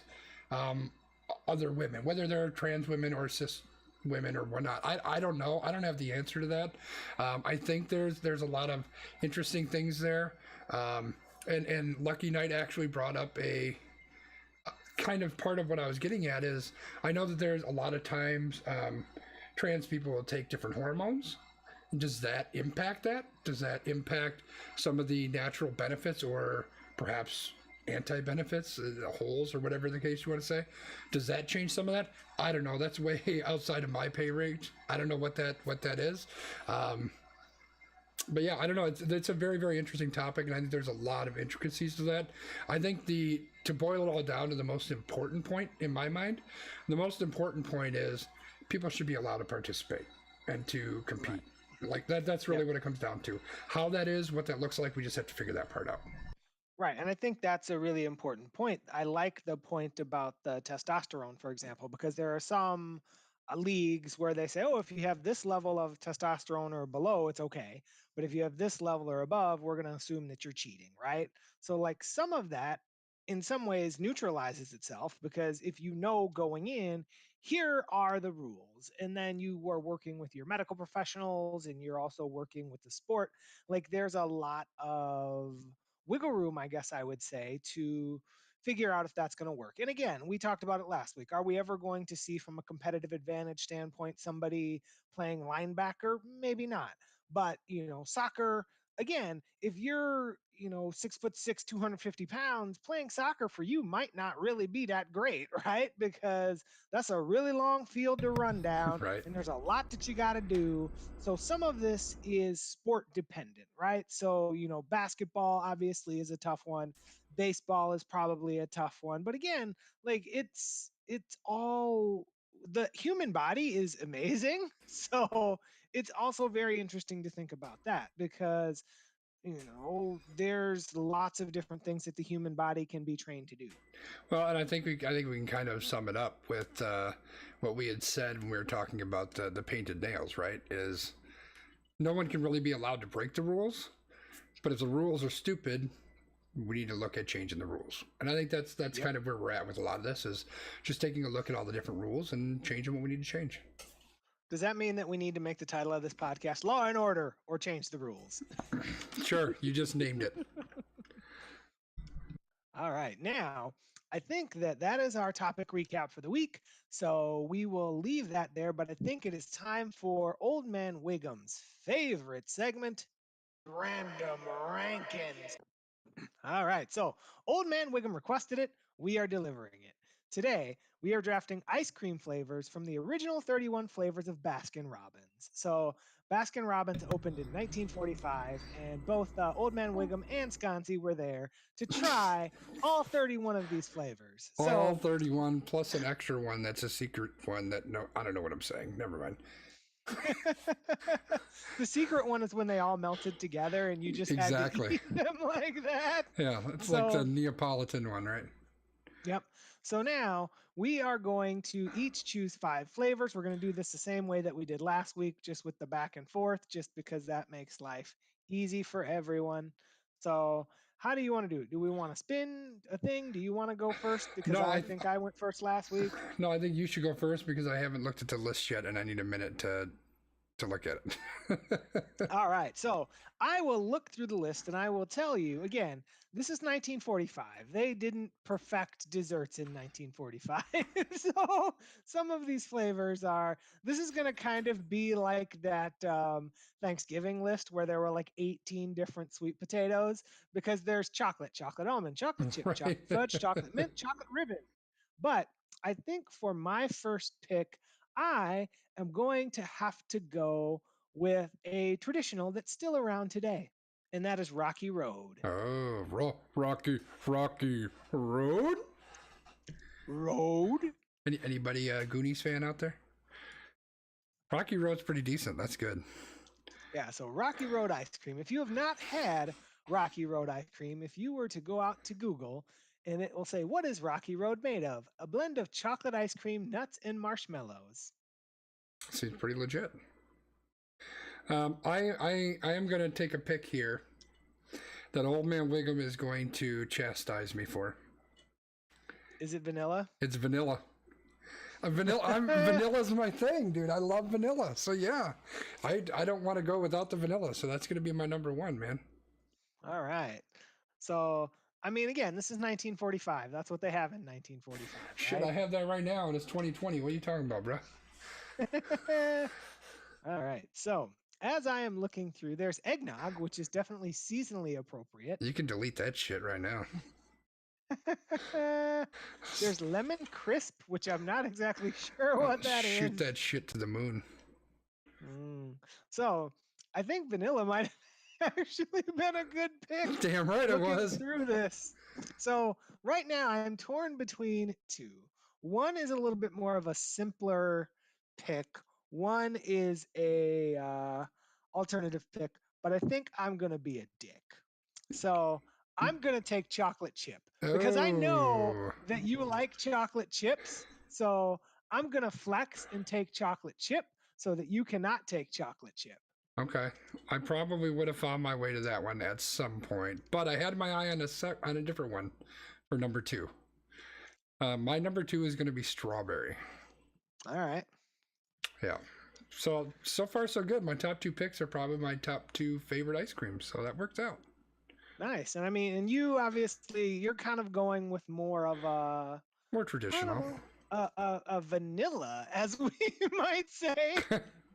Speaker 1: other women, whether they're trans women or cis women or whatnot? I don't know. I don't have the answer to that. I think there's a lot of interesting things there. And Lucky Knight actually brought up a kind of part of what I was getting at is, I know that there's a lot of times trans people will take different hormones. Does that impact that? Does that impact some of the natural benefits or perhaps anti-benefits, holes or whatever the case you want to say. Does that change some of that? I don't know. That's way outside of my pay rate. I don't know what that is. But yeah, I don't know. It's a very, very interesting topic, and I think there's a lot of intricacies to that. I think to boil it all down to the most important point in my mind, the most important point is people should be allowed to participate and to compete. Right. Like that's really what it comes down to. How that is, what that looks like, we just have to figure that part out.
Speaker 2: Right. And I think that's a really important point. I like the point about the testosterone, for example, because there are some leagues where they say, oh, if you have this level of testosterone or below, it's okay. But if you have this level or above, we're going to assume that you're cheating. Right. So, like, some of that in some ways neutralizes itself, because if you know going in, here are the rules, and then you are working with your medical professionals and you're also working with the sport, like, there's a lot of wiggle room, I guess I would say, to figure out if that's going to work. And again, we talked about it last week. Are we ever going to see, from a competitive advantage standpoint, somebody playing linebacker? Maybe not. But, soccer, again, if you're, 6'6", 250 pounds, playing soccer for you might not really be that great, right? Because that's a really long field to run down,
Speaker 1: Right.
Speaker 2: and there's a lot that you got to do. So some of this is sport dependent, right? So, basketball obviously is a tough one. Baseball is probably a tough one. But again, like, it's all, the human body is amazing. So it's also very interesting to think about that, because there's lots of different things that the human body can be trained to do.
Speaker 1: Well, and I think we can kind of sum it up with what we had said when we were talking about the painted nails, right? Is no one can really be allowed to break the rules, but if the rules are stupid, we need to look at changing the rules. And I think that's kind of where we're at with a lot of this, is just taking a look at all the different rules and changing what we need to change.
Speaker 2: Does that mean that we need to make the title of this podcast Law and Order, or Change the Rules?
Speaker 1: Sure, you just named it.
Speaker 2: All right. Now, I think that is our topic recap for the week. So we will leave that there, but I think it is time for Old Man Wiggum's favorite segment, Random Rankings. All right. So Old Man Wiggum requested it. We are delivering it. Today, we are drafting ice cream flavors from the original 31 flavors of Baskin Robbins. So Baskin Robbins opened in 1945, and both Old Man Wiggum and Sconzi were there to try all 31 of these flavors.
Speaker 1: All 31 plus an extra one that's a secret one that I don't know what I'm saying. Never mind.
Speaker 2: The secret one is when they all melted together and you just had to eat them like that.
Speaker 1: Yeah, it's like the Neapolitan one, right?
Speaker 2: Yep. So now we are going to each choose 5 flavors. We're going to do this the same way that we did last week, just with the back and forth, just because that makes life easy for everyone. So how do you want to do it? Do we want to spin a thing? Do you want to go first? Because I think I went first last week.
Speaker 1: No, I think you should go first, because I haven't looked at the list yet and I need a minute to look at it.
Speaker 2: All right. So I will look through the list and I will tell you again, this is 1945. They didn't perfect desserts in 1945. So some of these flavors this is going to kind of be like that Thanksgiving list where there were like 18 different sweet potatoes, because there's chocolate almond, chocolate chip, chocolate fudge, chocolate mint, chocolate ribbon. But I think for my first pick, I am going to have to go with a traditional that's still around today, and that is Rocky Road.
Speaker 1: Oh, Rocky Road?
Speaker 2: Road?
Speaker 1: Anybody a Goonies fan out there? Rocky Road's pretty decent. That's good.
Speaker 2: Yeah, so Rocky Road ice cream. If you have not had Rocky Road ice cream, if you were to go out to Google, and it will say, what is Rocky Road made of? A blend of chocolate ice cream, nuts, and marshmallows.
Speaker 1: Seems pretty legit. I am going to take a pick here that Old Man Wiggum is going to chastise me for.
Speaker 2: Is it vanilla?
Speaker 1: It's vanilla. Vanilla's my thing, dude. I love vanilla. So yeah, I don't want to go without the vanilla. So that's going to be my number 1, man. All
Speaker 2: right. So, I mean, again, this is 1945. That's what they have in 1945.
Speaker 1: Shit, right? I have that right now, and it's 2020. What are you talking about, bro?
Speaker 2: All right. So, as I am looking through, there's eggnog, which is definitely seasonally appropriate.
Speaker 1: You can delete that shit right now.
Speaker 2: There's lemon crisp, which I'm not exactly sure what that is.
Speaker 1: Shoot that shit to the moon.
Speaker 2: So I think vanilla might have actually been a good pick.
Speaker 1: Damn right it
Speaker 2: looking
Speaker 1: was.
Speaker 2: through this. So right now I'm torn between two. One is a little bit more of a simpler pick. One is a alternative pick, but I think I'm gonna be a dick. So I'm gonna take chocolate chip because I know
Speaker 1: Oh.
Speaker 2: that you like chocolate chips. So I'm gonna flex and take chocolate chip so that you cannot take chocolate chip.
Speaker 1: Okay, I probably would have found my way to that one at some point, but I had my eye on a different one for number 2. My number 2 is going to be strawberry.
Speaker 2: All right.
Speaker 1: Yeah. So far so good. My top 2 picks are probably my top 2 favorite ice creams, so that worked out.
Speaker 2: Nice. And I mean, and you obviously you're kind of going with more of a
Speaker 1: More traditional.
Speaker 2: a vanilla, as we might say,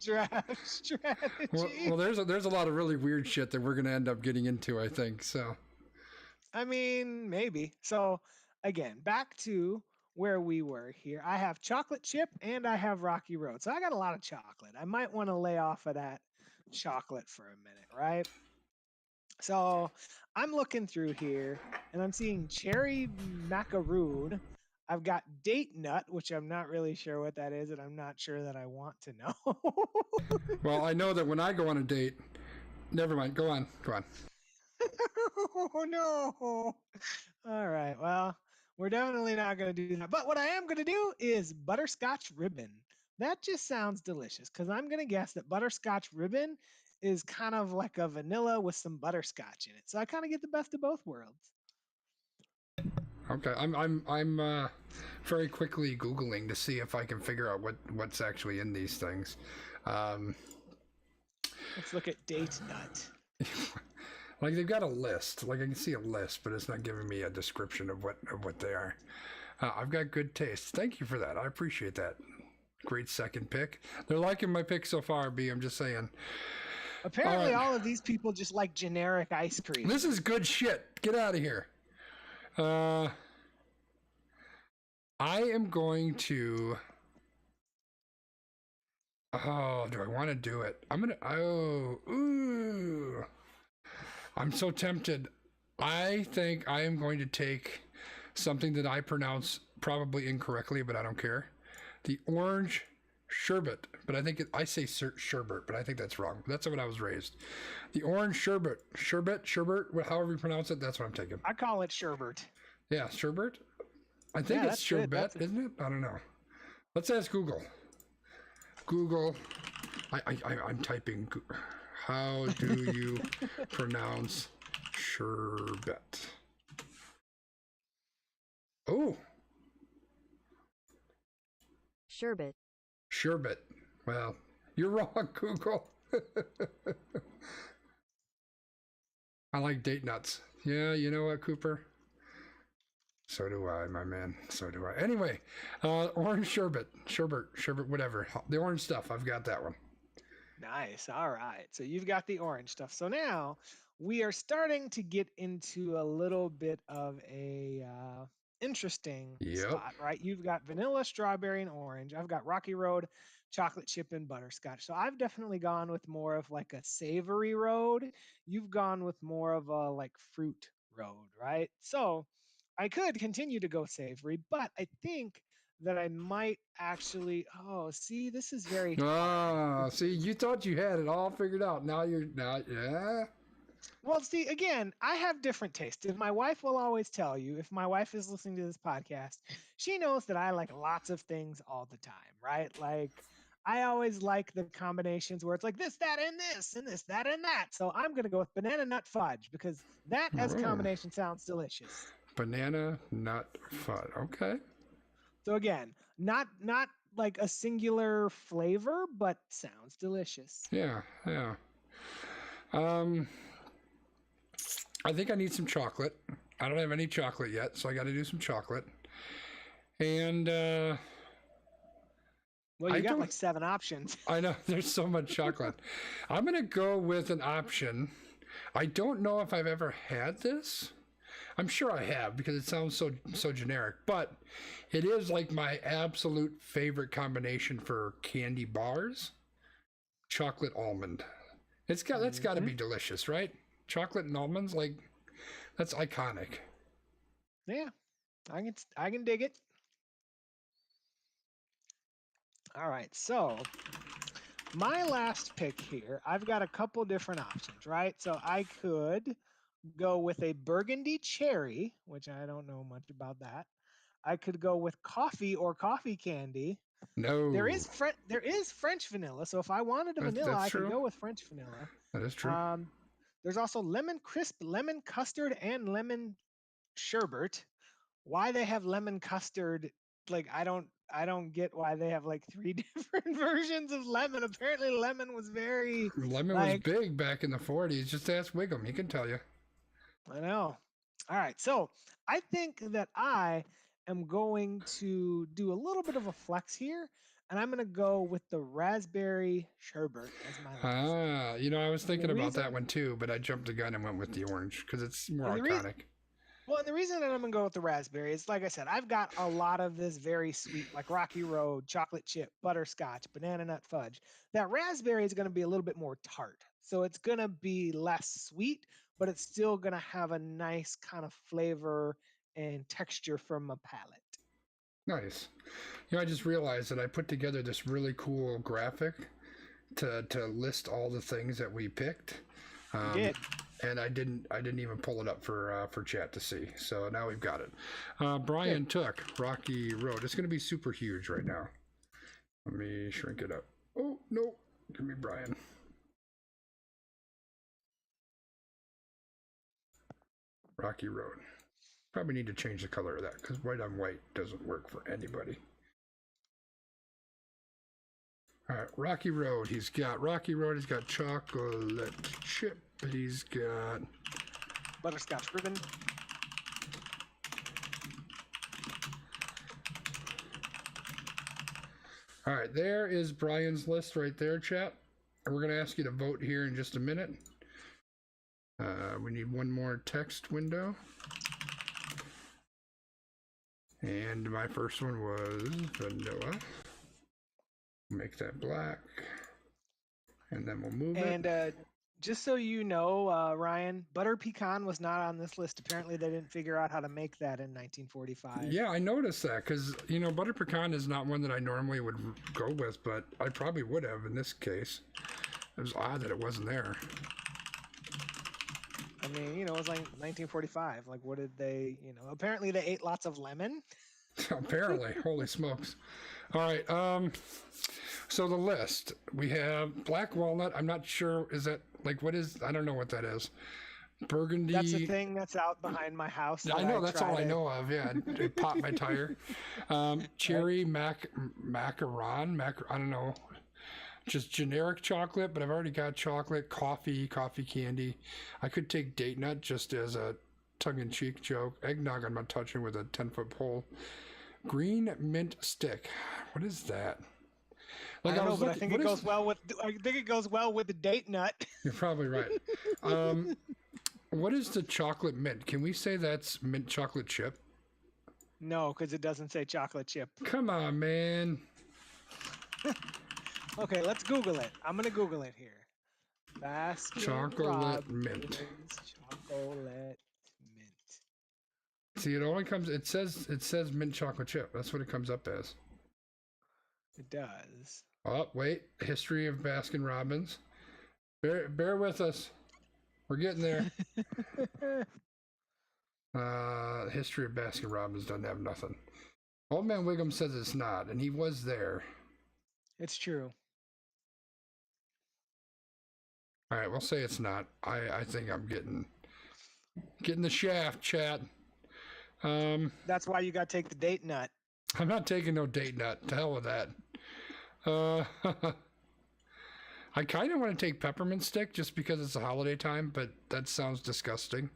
Speaker 2: draft strategy.
Speaker 1: Well, there's a lot of really weird shit that we're going to end up getting into, I think. So.
Speaker 2: I mean, maybe. So again, back to where we were here. I have chocolate chip and I have Rocky Road. So I got a lot of chocolate. I might want to lay off of that chocolate for a minute, right? So I'm looking through here and I'm seeing cherry macaroon. I've got date nut, which I'm not really sure what that is, and I'm not sure that I want to know.
Speaker 1: Well, I know that when I go on a date, never mind. Go on.
Speaker 2: Oh no. All right. Well, we're definitely not going to do that. But what I am going to do is butterscotch ribbon. That just sounds delicious because I'm going to guess that butterscotch ribbon is kind of like a vanilla with some butterscotch in it. So I kind of get the best of both worlds.
Speaker 1: Okay, I'm very quickly Googling to see if I can figure out what's actually in these things.
Speaker 2: Let's look at date nut.
Speaker 1: Like they've got a list. Like I can see a list, but it's not giving me a description of what they are. I've got good taste. Thank you for that. I appreciate that. Great second pick. They're liking my pick so far, B. I'm just saying.
Speaker 2: Apparently, all of these people just like generic ice cream.
Speaker 1: This is good shit. Get out of here. I am going to. Oh, do I want to do it? Ooh. I'm so tempted. I think I am going to take something that I pronounce probably incorrectly, but I don't care. The orange sherbet, but I think I say sherbet, but I think that's wrong. That's what I was raised. The orange sherbet, however you pronounce it, that's what I'm taking.
Speaker 2: I call it sherbet.
Speaker 1: Yeah, sherbet. I think it's sherbet, isn't it? I don't know. Let's ask Google. Google. I'm typing. How do you pronounce sherbet? Oh.
Speaker 4: Sherbet.
Speaker 1: Sherbet. Well, you're wrong, Google. I like date nuts. Yeah, you know what, Cooper? So do I, my man. So do I. Anyway, orange sherbet, whatever. The orange stuff. I've got that one.
Speaker 2: Nice. All right. So you've got the orange stuff. So now we are starting to get into a little bit of a interesting spot, right? You've got vanilla, strawberry, and orange. I've got Rocky Road, chocolate chip, and butterscotch. So I've definitely gone with more of like a savory road. You've gone with more of a like fruit road, right? So I could continue to go savory, but I think that I might actually. Oh, see, this is very.
Speaker 1: See, you thought you had it all figured out. Now yeah.
Speaker 2: Well, see, again, I have different tastes. And my wife will always tell you, if my wife is listening to this podcast, she knows that I like lots of things all the time, right? Like, I always like the combinations where it's like this, that, and this, and this, that, and that. So I'm going to go with banana nut fudge because that as a combination sounds delicious.
Speaker 1: Banana nut fudge. Okay.
Speaker 2: So again, not like a singular flavor, but sounds delicious.
Speaker 1: Yeah. I think I need some chocolate. I don't have any chocolate yet, so I got to do some chocolate. And
Speaker 2: well, you got like 7 options.
Speaker 1: I know there's so much chocolate. I'm gonna go with an option. I don't know if I've ever had this. I'm sure I have because it sounds so generic, but it is like my absolute favorite combination for candy bars. Chocolate almond. That's got to be delicious, right? Chocolate and almonds, like that's iconic.
Speaker 2: Yeah, I can dig it. All right, so my last pick here, I've got a couple different options, right? So I could go with a burgundy cherry, which I don't know much about that. I could go with coffee or coffee candy.
Speaker 1: No,
Speaker 2: There is French vanilla, so if I wanted a vanilla,
Speaker 1: that's
Speaker 2: I could
Speaker 1: true.
Speaker 2: go with French vanilla.
Speaker 1: That is true.
Speaker 2: There's also lemon crisp, lemon custard, and lemon sherbet. Why they have lemon custard? Like I don't get why they have like 3 different versions of lemon. Apparently, lemon was very
Speaker 1: Lemon was big back in the 40s. Just ask Wiggum; he can tell you.
Speaker 2: I know. All right, so I think that I am going to do a little bit of a flex here, and I'm going to go with the raspberry sherbet as my last.
Speaker 1: You know, I was thinking about that one too, but I jumped the gun and went with the orange because it's more iconic.
Speaker 2: Well, and the reason that I'm going to go with the raspberry is, like I said, I've got a lot of this very sweet, like Rocky Road, chocolate chip, butterscotch, banana nut fudge. That raspberry is going to be a little bit more tart. So it's going to be less sweet, but it's still going to have a nice kind of flavor and texture from my palate.
Speaker 1: Nice. You know, I just realized that I put together this really cool graphic to list all the things that we picked.
Speaker 2: You did.
Speaker 1: And I didn't even pull it up for chat to see. So now we've got it. Brian took Rocky Road. It's going to be super huge right now. Let me shrink it up. Oh no, give me Brian. Rocky Road. Probably need to change the color of that because white on white doesn't work for anybody. All right, Rocky Road. He's got Rocky Road. He's got chocolate chip. He's got
Speaker 2: butterscotch ribbon.
Speaker 1: All right, there is Brian's list right there, chat. We're going to ask you to vote here in just a minute. We need one more text window. And my first one was vanilla. Make that black. And then we'll move it.
Speaker 2: And just so you know, Ryan, butter pecan was not on this list. Apparently, they didn't figure out how to make that in 1945.
Speaker 1: Yeah, I noticed that because, you know, butter pecan is not one that I normally would go with, but I probably would have in this case. It was odd that it wasn't there.
Speaker 2: I mean, you know, it was like 1945. Like, what did they, you know, apparently they ate lots of lemon.
Speaker 1: Apparently, holy smokes. All right, so the list, we have black walnut. I'm not sure, is that, like, what is, I don't know what that is. Burgundy.
Speaker 2: That's a thing that's out behind my house.
Speaker 1: I know, that's all I know of, yeah. It popped my tire. Cherry macaron, I don't know. Just generic chocolate, but I've already got chocolate, coffee candy. I could take date nut just as a tongue-in-cheek joke. Eggnog I'm not touching with a 10-foot pole. Green mint stick. What is that?
Speaker 2: Like I think it goes well with. I think it goes well with the date nut.
Speaker 1: You're probably right. What is the chocolate mint? Can we say that's mint chocolate chip?
Speaker 2: No, because it doesn't say chocolate chip.
Speaker 1: Come on, man.
Speaker 2: Okay, let's Google it. I'm gonna Google it here. Baskin
Speaker 1: Chocolate mint.
Speaker 2: Chocolate mint.
Speaker 1: See, it only comes. It says mint chocolate chip. That's what it comes up as.
Speaker 2: It does.
Speaker 1: Oh wait, history of Baskin Robbins. Bear with us. We're getting there. History of Baskin Robbins doesn't have nothing. Old Man Wiggum says it's not, and he was there.
Speaker 2: It's true.
Speaker 1: All right, we'll say it's not. I think I'm getting the shaft, chat.
Speaker 2: That's why you got to take the date nut.
Speaker 1: I'm not taking no date nut. To hell with that. I kind of want to take peppermint stick just because it's a holiday time, but that sounds disgusting.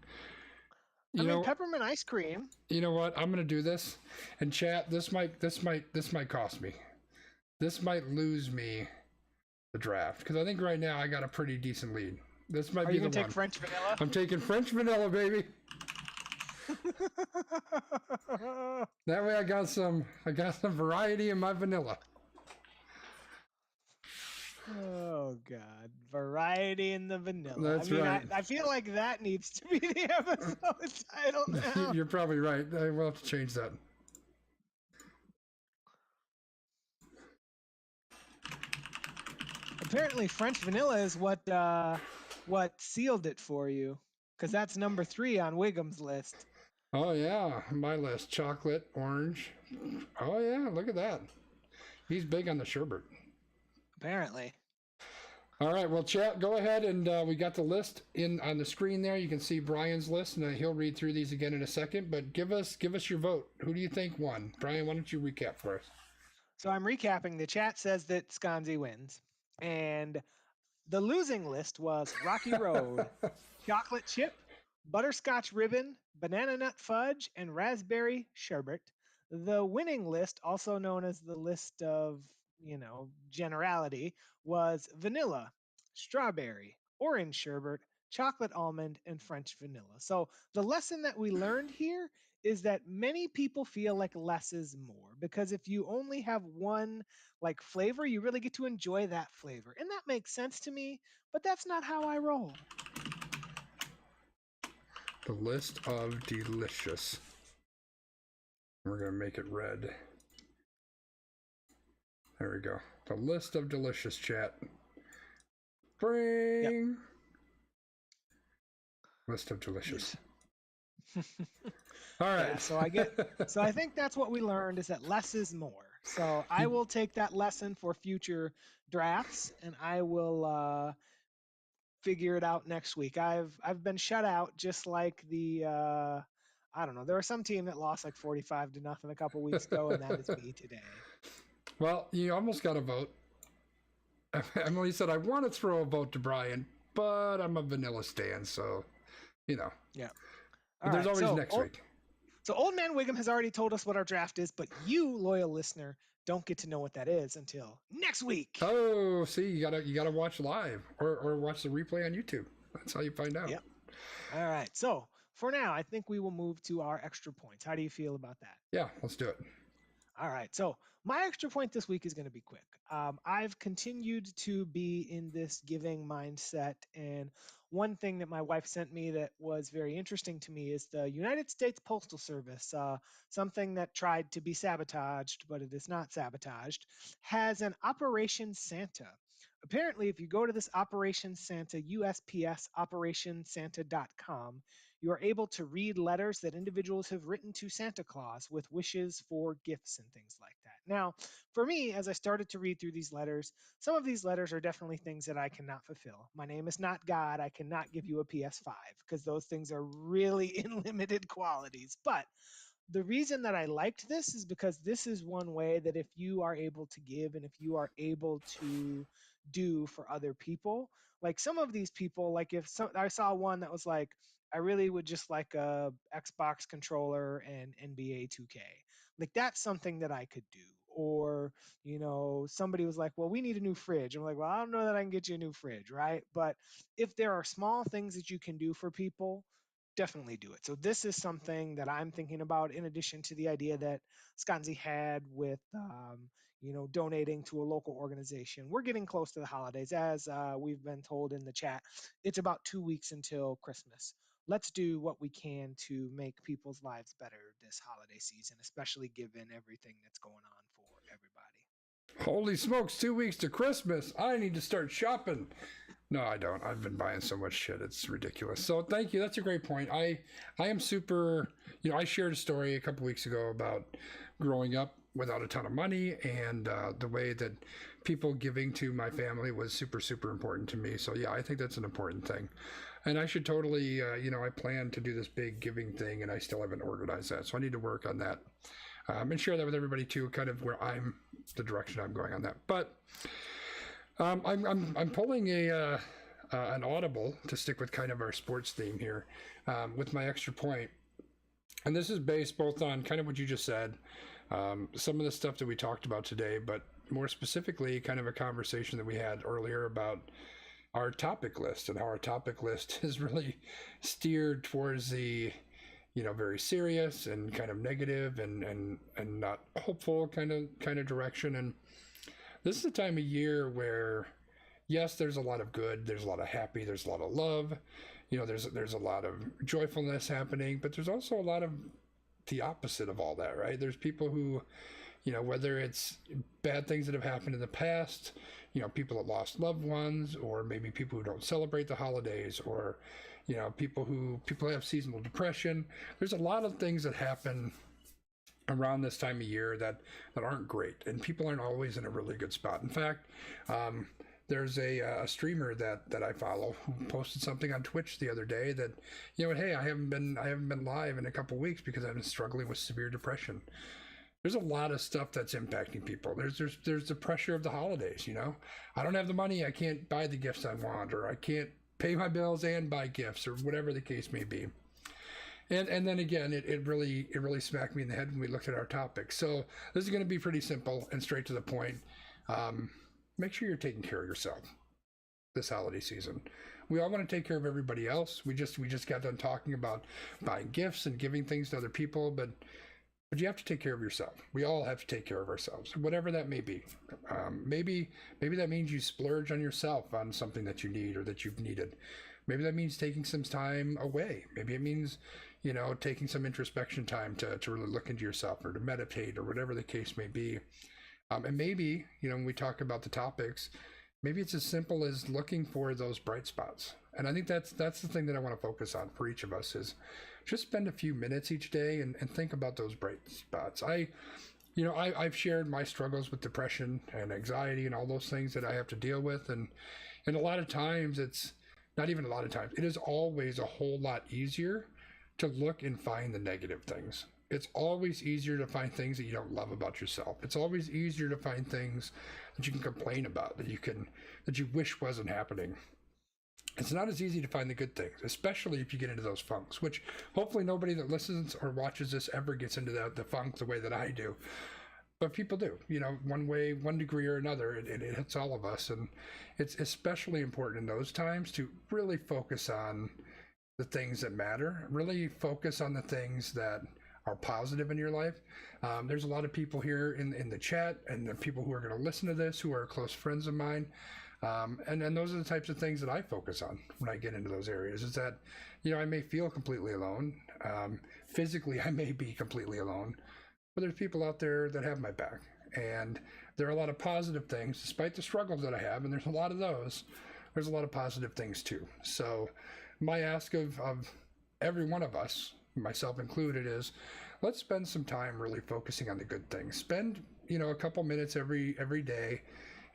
Speaker 2: I mean, peppermint ice cream.
Speaker 1: You know what? I'm gonna do this, and chat. This might cost me. This might lose me the draft because I think right now I got a pretty decent lead. This might be the one. Are you gonna take
Speaker 2: French vanilla?
Speaker 1: I'm taking French vanilla, baby. That way I got some variety in my vanilla.
Speaker 2: Oh God, variety in the vanilla.
Speaker 1: That's
Speaker 2: I mean,
Speaker 1: right.
Speaker 2: I feel like that needs to be the episode title now.
Speaker 1: You're probably right. I will have to change that.
Speaker 2: Apparently, French vanilla is what sealed it for you, because that's number 3 on Wiggum's list.
Speaker 1: Oh yeah, my list: chocolate, orange. Oh yeah, look at that. He's big on the sherbet.
Speaker 2: Apparently.
Speaker 1: All right, well, chat, go ahead, and we got the list in on the screen there. You can see Brian's list, and he'll read through these again in a second. But give us your vote. Who do you think won? Brian, why don't you recap for us?
Speaker 2: So I'm recapping. The chat says that Sconzi wins, and the losing list was Rocky Road, chocolate chip, butterscotch ribbon, banana nut fudge, and raspberry sherbet. The winning list, also known as the list of, generality, was vanilla, strawberry, orange sherbet, chocolate almond, and French vanilla. So the lesson that we learned here is that many people feel like less is more, because if you only have one like flavor, you really get to enjoy that flavor. And that makes sense to me, but that's not how I roll.
Speaker 1: The list of delicious. We're going to make it red. There we go. The list of delicious, chat. Bring. Yep. List of delicious. All right.
Speaker 2: Yeah, so I think that's what we learned, is that less is more. So I will take that lesson for future drafts, and I will figure it out next week. I've been shut out, just like the I don't know. There was some team that lost like 45-0 a couple weeks ago, and that is me today.
Speaker 1: Well, you almost got a vote. Emily said, I want to throw a vote to Brian, but I'm a vanilla stan, so,
Speaker 2: Yeah.
Speaker 1: But there's always next week.
Speaker 2: So Old Man Wiggum has already told us what our draft is, but you, loyal listener, don't get to know what that is until next week.
Speaker 1: Oh, see, you gotta watch live or watch the replay on YouTube. That's how you find out.
Speaker 2: Yep. All right. So for now, I think we will move to our extra points. How do you feel about that?
Speaker 1: Yeah, let's do it.
Speaker 2: All right. So my extra point this week is going to be quick. I've continued to be in this giving mindset. And one thing that my wife sent me that was very interesting to me is the United States Postal Service, something that tried to be sabotaged, but it is not sabotaged, has an Operation Santa. Apparently, if you go to this Operation Santa, USPS OperationSanta.com, you are able to read letters that individuals have written to Santa Claus with wishes for gifts and things like that. Now, for me, as I started to read through these letters, some of these letters are definitely things that I cannot fulfill. My name is not God. I cannot give you a PS5 because those things are really in limited qualities. But the reason that I liked this is because this is one way that if you are able to give and if you are able to do for other people, like some of these people, like I saw one that was like, I really would just like a Xbox controller and NBA 2K. Like that's something that I could do. Or, somebody was like, well, we need a new fridge. I'm like, well, I don't know that I can get you a new fridge, right? But if there are small things that you can do for people, definitely do it. So this is something that I'm thinking about, in addition to the idea that Sconzi had with, donating to a local organization. We're getting close to the holidays, as we've been told in the chat. It's about 2 weeks until Christmas. Let's do what we can to make people's lives better this holiday season, especially given everything that's going on for everybody.
Speaker 1: Holy smokes, 2 weeks to Christmas. I need to start shopping. No, I don't. I've been buying so much shit. It's ridiculous. So thank you. That's a great point. I am super, I shared a story a couple weeks ago about growing up without a ton of money and the way that people giving to my family was super, super important to me. So yeah, I think that's an important thing. And I should totally, I plan to do this big giving thing and I still haven't organized that. So I need to work on that and share that with everybody too, kind of where the direction I'm going on that. But I'm pulling an audible to stick with kind of our sports theme here with my extra point, and this is based both on kind of what you just said, some of the stuff that we talked about today, but more specifically, kind of a conversation that we had earlier about our topic list and how our topic list is really steered towards the very serious and kind of negative and not hopeful kind of direction. And this is a time of year where, yes, there's a lot of good, there's a lot of happy, there's a lot of love, there's a lot of joyfulness happening, but there's also a lot of the opposite of all that, right? There's people who, whether it's bad things that have happened in the past, people that lost loved ones, or maybe people who don't celebrate the holidays, or people have seasonal depression. There's a lot of things that happen around this time of year that aren't great, and people aren't always in a really good spot. In fact, there's a streamer that I follow who posted something on Twitch the other day that, hey, I haven't been live in a couple weeks because I've been struggling with severe depression. There's a lot of stuff that's impacting people. There's the pressure of the holidays. I don't have the money, I can't buy the gifts I want, or I can't pay my bills and buy gifts, or whatever the case may be. And then again, it really smacked me in the head when we looked at our topic. So this is going to be pretty simple and straight to the point. Make sure you're taking care of yourself this holiday season. We all want to take care of everybody else. We just got done talking about buying gifts and giving things to other people, but you have to take care of yourself. We all have to take care of ourselves, whatever that may be. Maybe that means you splurge on yourself on something that you need or that you've needed. Maybe that means taking some time away. Maybe it means, taking some introspection time to really look into yourself, or to meditate, or whatever the case may be. And maybe, when we talk about the topics, maybe it's as simple as looking for those bright spots. And I think that's the thing that I want to focus on for each of us, is just spend a few minutes each day and think about those bright spots. I've shared my struggles with depression and anxiety and all those things that I have to deal with. And a lot of times, it's not even a lot of times, it is always a whole lot easier to look and find the negative things. It's always easier to find things that you don't love about yourself. It's always easier to find things that you can complain about, that you wish wasn't happening. It's not as easy to find the good things, especially if you get into those funks, which hopefully nobody that listens or watches this ever gets into the funk the way that I do. But people do, one way, one degree or another, it hits all of us. And it's especially important in those times to really focus on the things that matter, really focus on the things that are positive in your life. There's a lot of people here in the chat, and the people who are going to listen to this who are close friends of mine. And those are the types of things that I focus on when I get into those areas, is that, I may feel completely alone. Physically, I may be completely alone, but there's people out there that have my back. And there are a lot of positive things, despite the struggles that I have, and there's a lot of those. There's a lot of positive things too. So my ask of every one of us, myself included, is let's spend some time really focusing on the good things. Spend, a couple minutes every day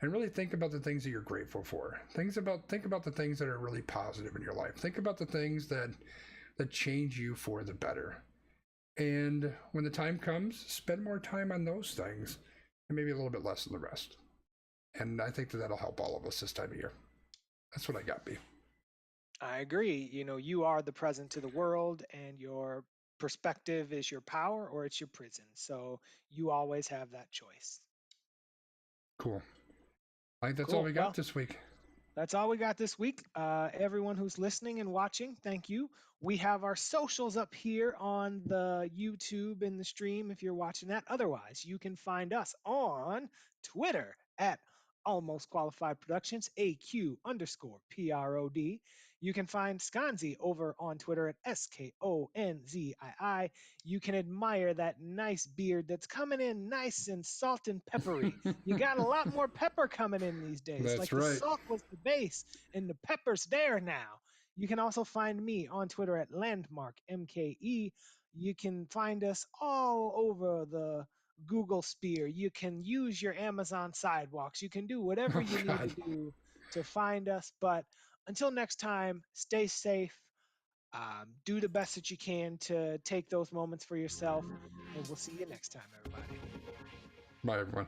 Speaker 1: and really think about the things that you're grateful for. Think about the things that are really positive in your life. Think about the things that change you for the better. And when the time comes, spend more time on those things and maybe a little bit less on the rest. And I think that'll help all of us this time of year. That's what I got, B.
Speaker 2: I agree. You are the present to the world, and your perspective is your power or it's your prison. So you always have that choice.
Speaker 1: Cool. I think that's
Speaker 2: Cool.
Speaker 1: all we got this week.
Speaker 2: That's all we got this week. Everyone who's listening and watching, thank you. We have our socials up here on the YouTube and the stream if you're watching that. Otherwise, you can find us on Twitter at Almost Qualified Productions, AQ_PROD. You can find Skonzi over on Twitter at SKONZII. You can admire that nice beard that's coming in nice and salt and peppery. You got a lot more pepper coming in these days.
Speaker 1: That's
Speaker 2: like
Speaker 1: right.
Speaker 2: The salt was the base and the pepper's there now. You can also find me on Twitter at LandmarkMKE. You can find us all over the Google Sphere. You can use your Amazon sidewalks. You can do whatever you need to do to find us. But until next time, stay safe. Do the best that you can to take those moments for yourself. And we'll see you next time, everybody.
Speaker 1: Bye, everyone.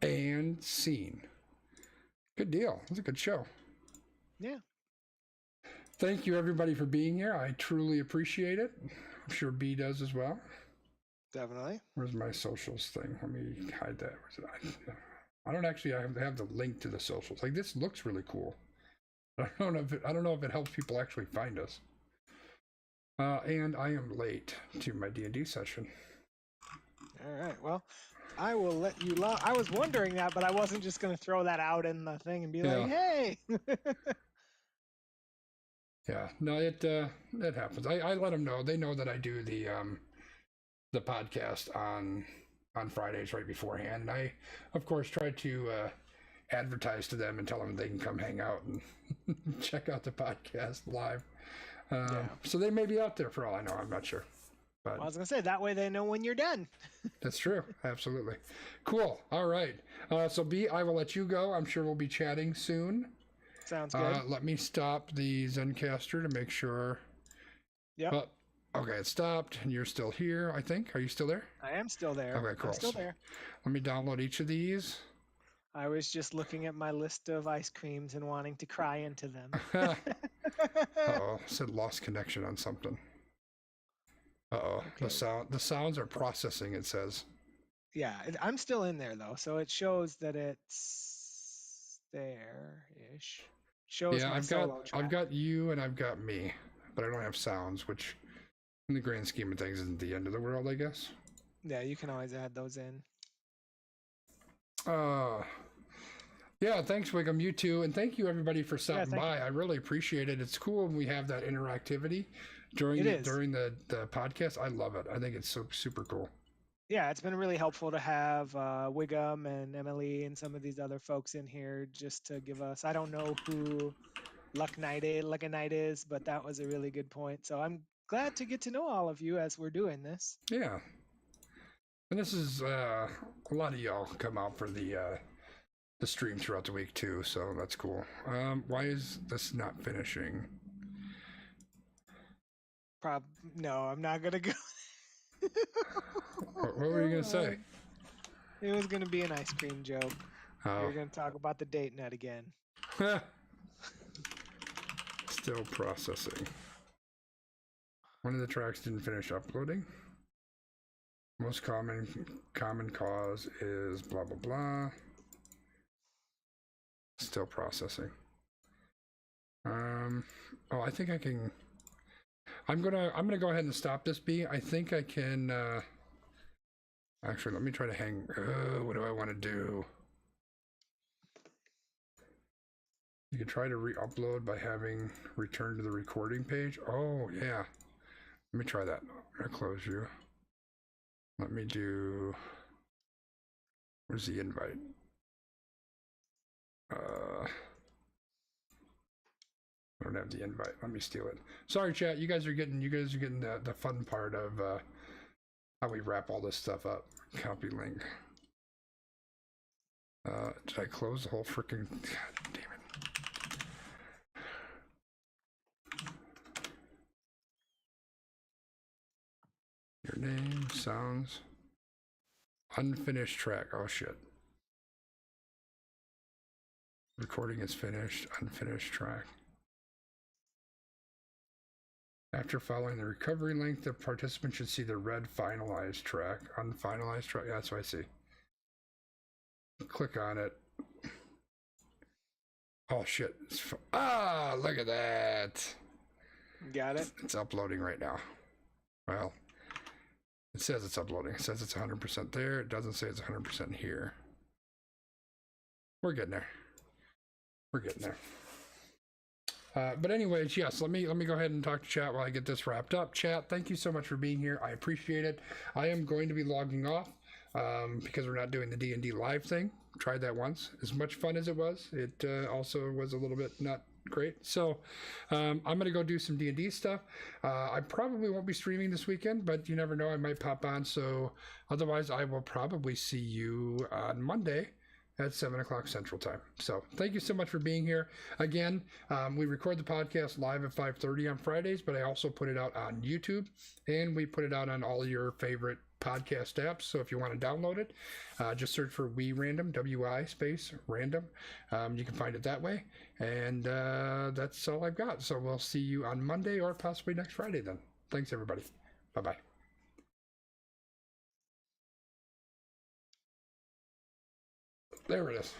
Speaker 1: And scene. Good deal. It was a good show.
Speaker 2: Yeah.
Speaker 1: thank you everybody for being here. I truly appreciate it. I'm sure B does as well.
Speaker 2: Definitely.
Speaker 1: Where's my socials thing? Let me hide that. Where's it? I don't actually have the link to the socials. Like, this looks really cool. I don't know if it helps people actually find us. And I am late to my D&D session.
Speaker 2: All right. Well, I will let you. I was wondering that, but I wasn't just going to throw that out in the thing and be like, "Hey."
Speaker 1: Yeah. No, it happens. I let them know. They know that I do the podcast on Fridays right beforehand, and I, of course, try to advertise to them and tell them they can come hang out and check out the podcast live. So they may be out there for all I know. I'm not sure. But
Speaker 2: well, I was gonna say that way they know when you're done.
Speaker 1: That's true. Absolutely. Cool. All right. So B, I will let you go. I'm sure we'll be chatting soon.
Speaker 2: Sounds good.
Speaker 1: Let me stop the Zencastr to make sure.
Speaker 2: Yep.
Speaker 1: Okay, it stopped, and you're still here, I think. Are you still there?
Speaker 2: I am still there.
Speaker 1: Okay, cool.
Speaker 2: I'm still there.
Speaker 1: Let me download each of these.
Speaker 2: I was just looking at my list of ice creams and wanting to cry into them.
Speaker 1: Uh-oh, it said lost connection on something. Uh-oh,
Speaker 2: Okay.
Speaker 1: the sounds are processing, it says.
Speaker 2: Yeah, I'm still in there though, so it shows that it's there-ish. Shows
Speaker 1: Yeah,
Speaker 2: my solo track.
Speaker 1: I've got you and I've got me, but I don't have sounds, which in the grand scheme of things isn't the end of the world, I guess.
Speaker 2: Yeah, you can always add those in.
Speaker 1: Yeah, thanks, Wiggum. You too, and thank you everybody for stopping by.
Speaker 2: You.
Speaker 1: I really appreciate it. It's cool when we have that interactivity during the podcast. I love it. I think it's so super cool.
Speaker 2: Yeah, it's been really helpful to have Wiggum and Emily and some of these other folks in here just to give us. I don't know who Luck Knight is, but that was a really good point. So I'm glad to get to know all of you as we're doing this.
Speaker 1: Yeah, and this is a lot of y'all come out for the stream throughout the week too, so that's cool. Why is this not finishing?
Speaker 2: No, I'm not gonna go.
Speaker 1: What were you gonna say?
Speaker 2: It was gonna be an ice cream joke.
Speaker 1: Oh.
Speaker 2: You're gonna talk about the date net again.
Speaker 1: Still processing. One of the tracks didn't finish uploading. Most common cause is blah blah blah. Still processing. Oh, I think I can. I'm gonna go ahead and stop this, B. I think I can. Actually, let me try to hang. What do I want to do? You can try to re-upload by having return to the recording page. Oh yeah. Let me try that. I'm gonna close you. Let me do. Where's the invite? I don't have the invite. Let me steal it. Sorry, chat. You guys are getting the fun part of how we wrap all this stuff up. Copy link. Did I close the whole freaking? God damn it. Your name, sounds, unfinished track. Oh shit. Recording is finished. Unfinished track. After following the recovery link, the participant should see the red finalized track. Unfinalized track. Yeah, that's what I see. Click on it. Oh shit. Look at that.
Speaker 2: Got it?
Speaker 1: It's uploading right now. Well, it says it's uploading. It says it's 100% there. It doesn't say it's 100% here. We're getting there. We're getting there. But anyways, yes, let me go ahead and talk to chat while I get this wrapped up. Chat, thank you so much for being here. I appreciate it. I am going to be logging off because we're not doing the D&D live thing. Tried that once. As much fun as it was, it also was a little bit not great. So I'm going to go do some D&D stuff. I probably won't be streaming this weekend, but you never know. I might pop on. So otherwise, I will probably see you on Monday at 7 o'clock Central Time. So thank you so much for being here. Again, we record the podcast live at 5:30 on Fridays, but I also put it out on YouTube, and we put it out on all your favorite podcast apps. So if you want to download it, just search for We Random, WI space random. You can find it that way. And that's all I've got. So we'll see you on Monday or possibly next Friday then. Thanks, everybody. Bye-bye. There it is.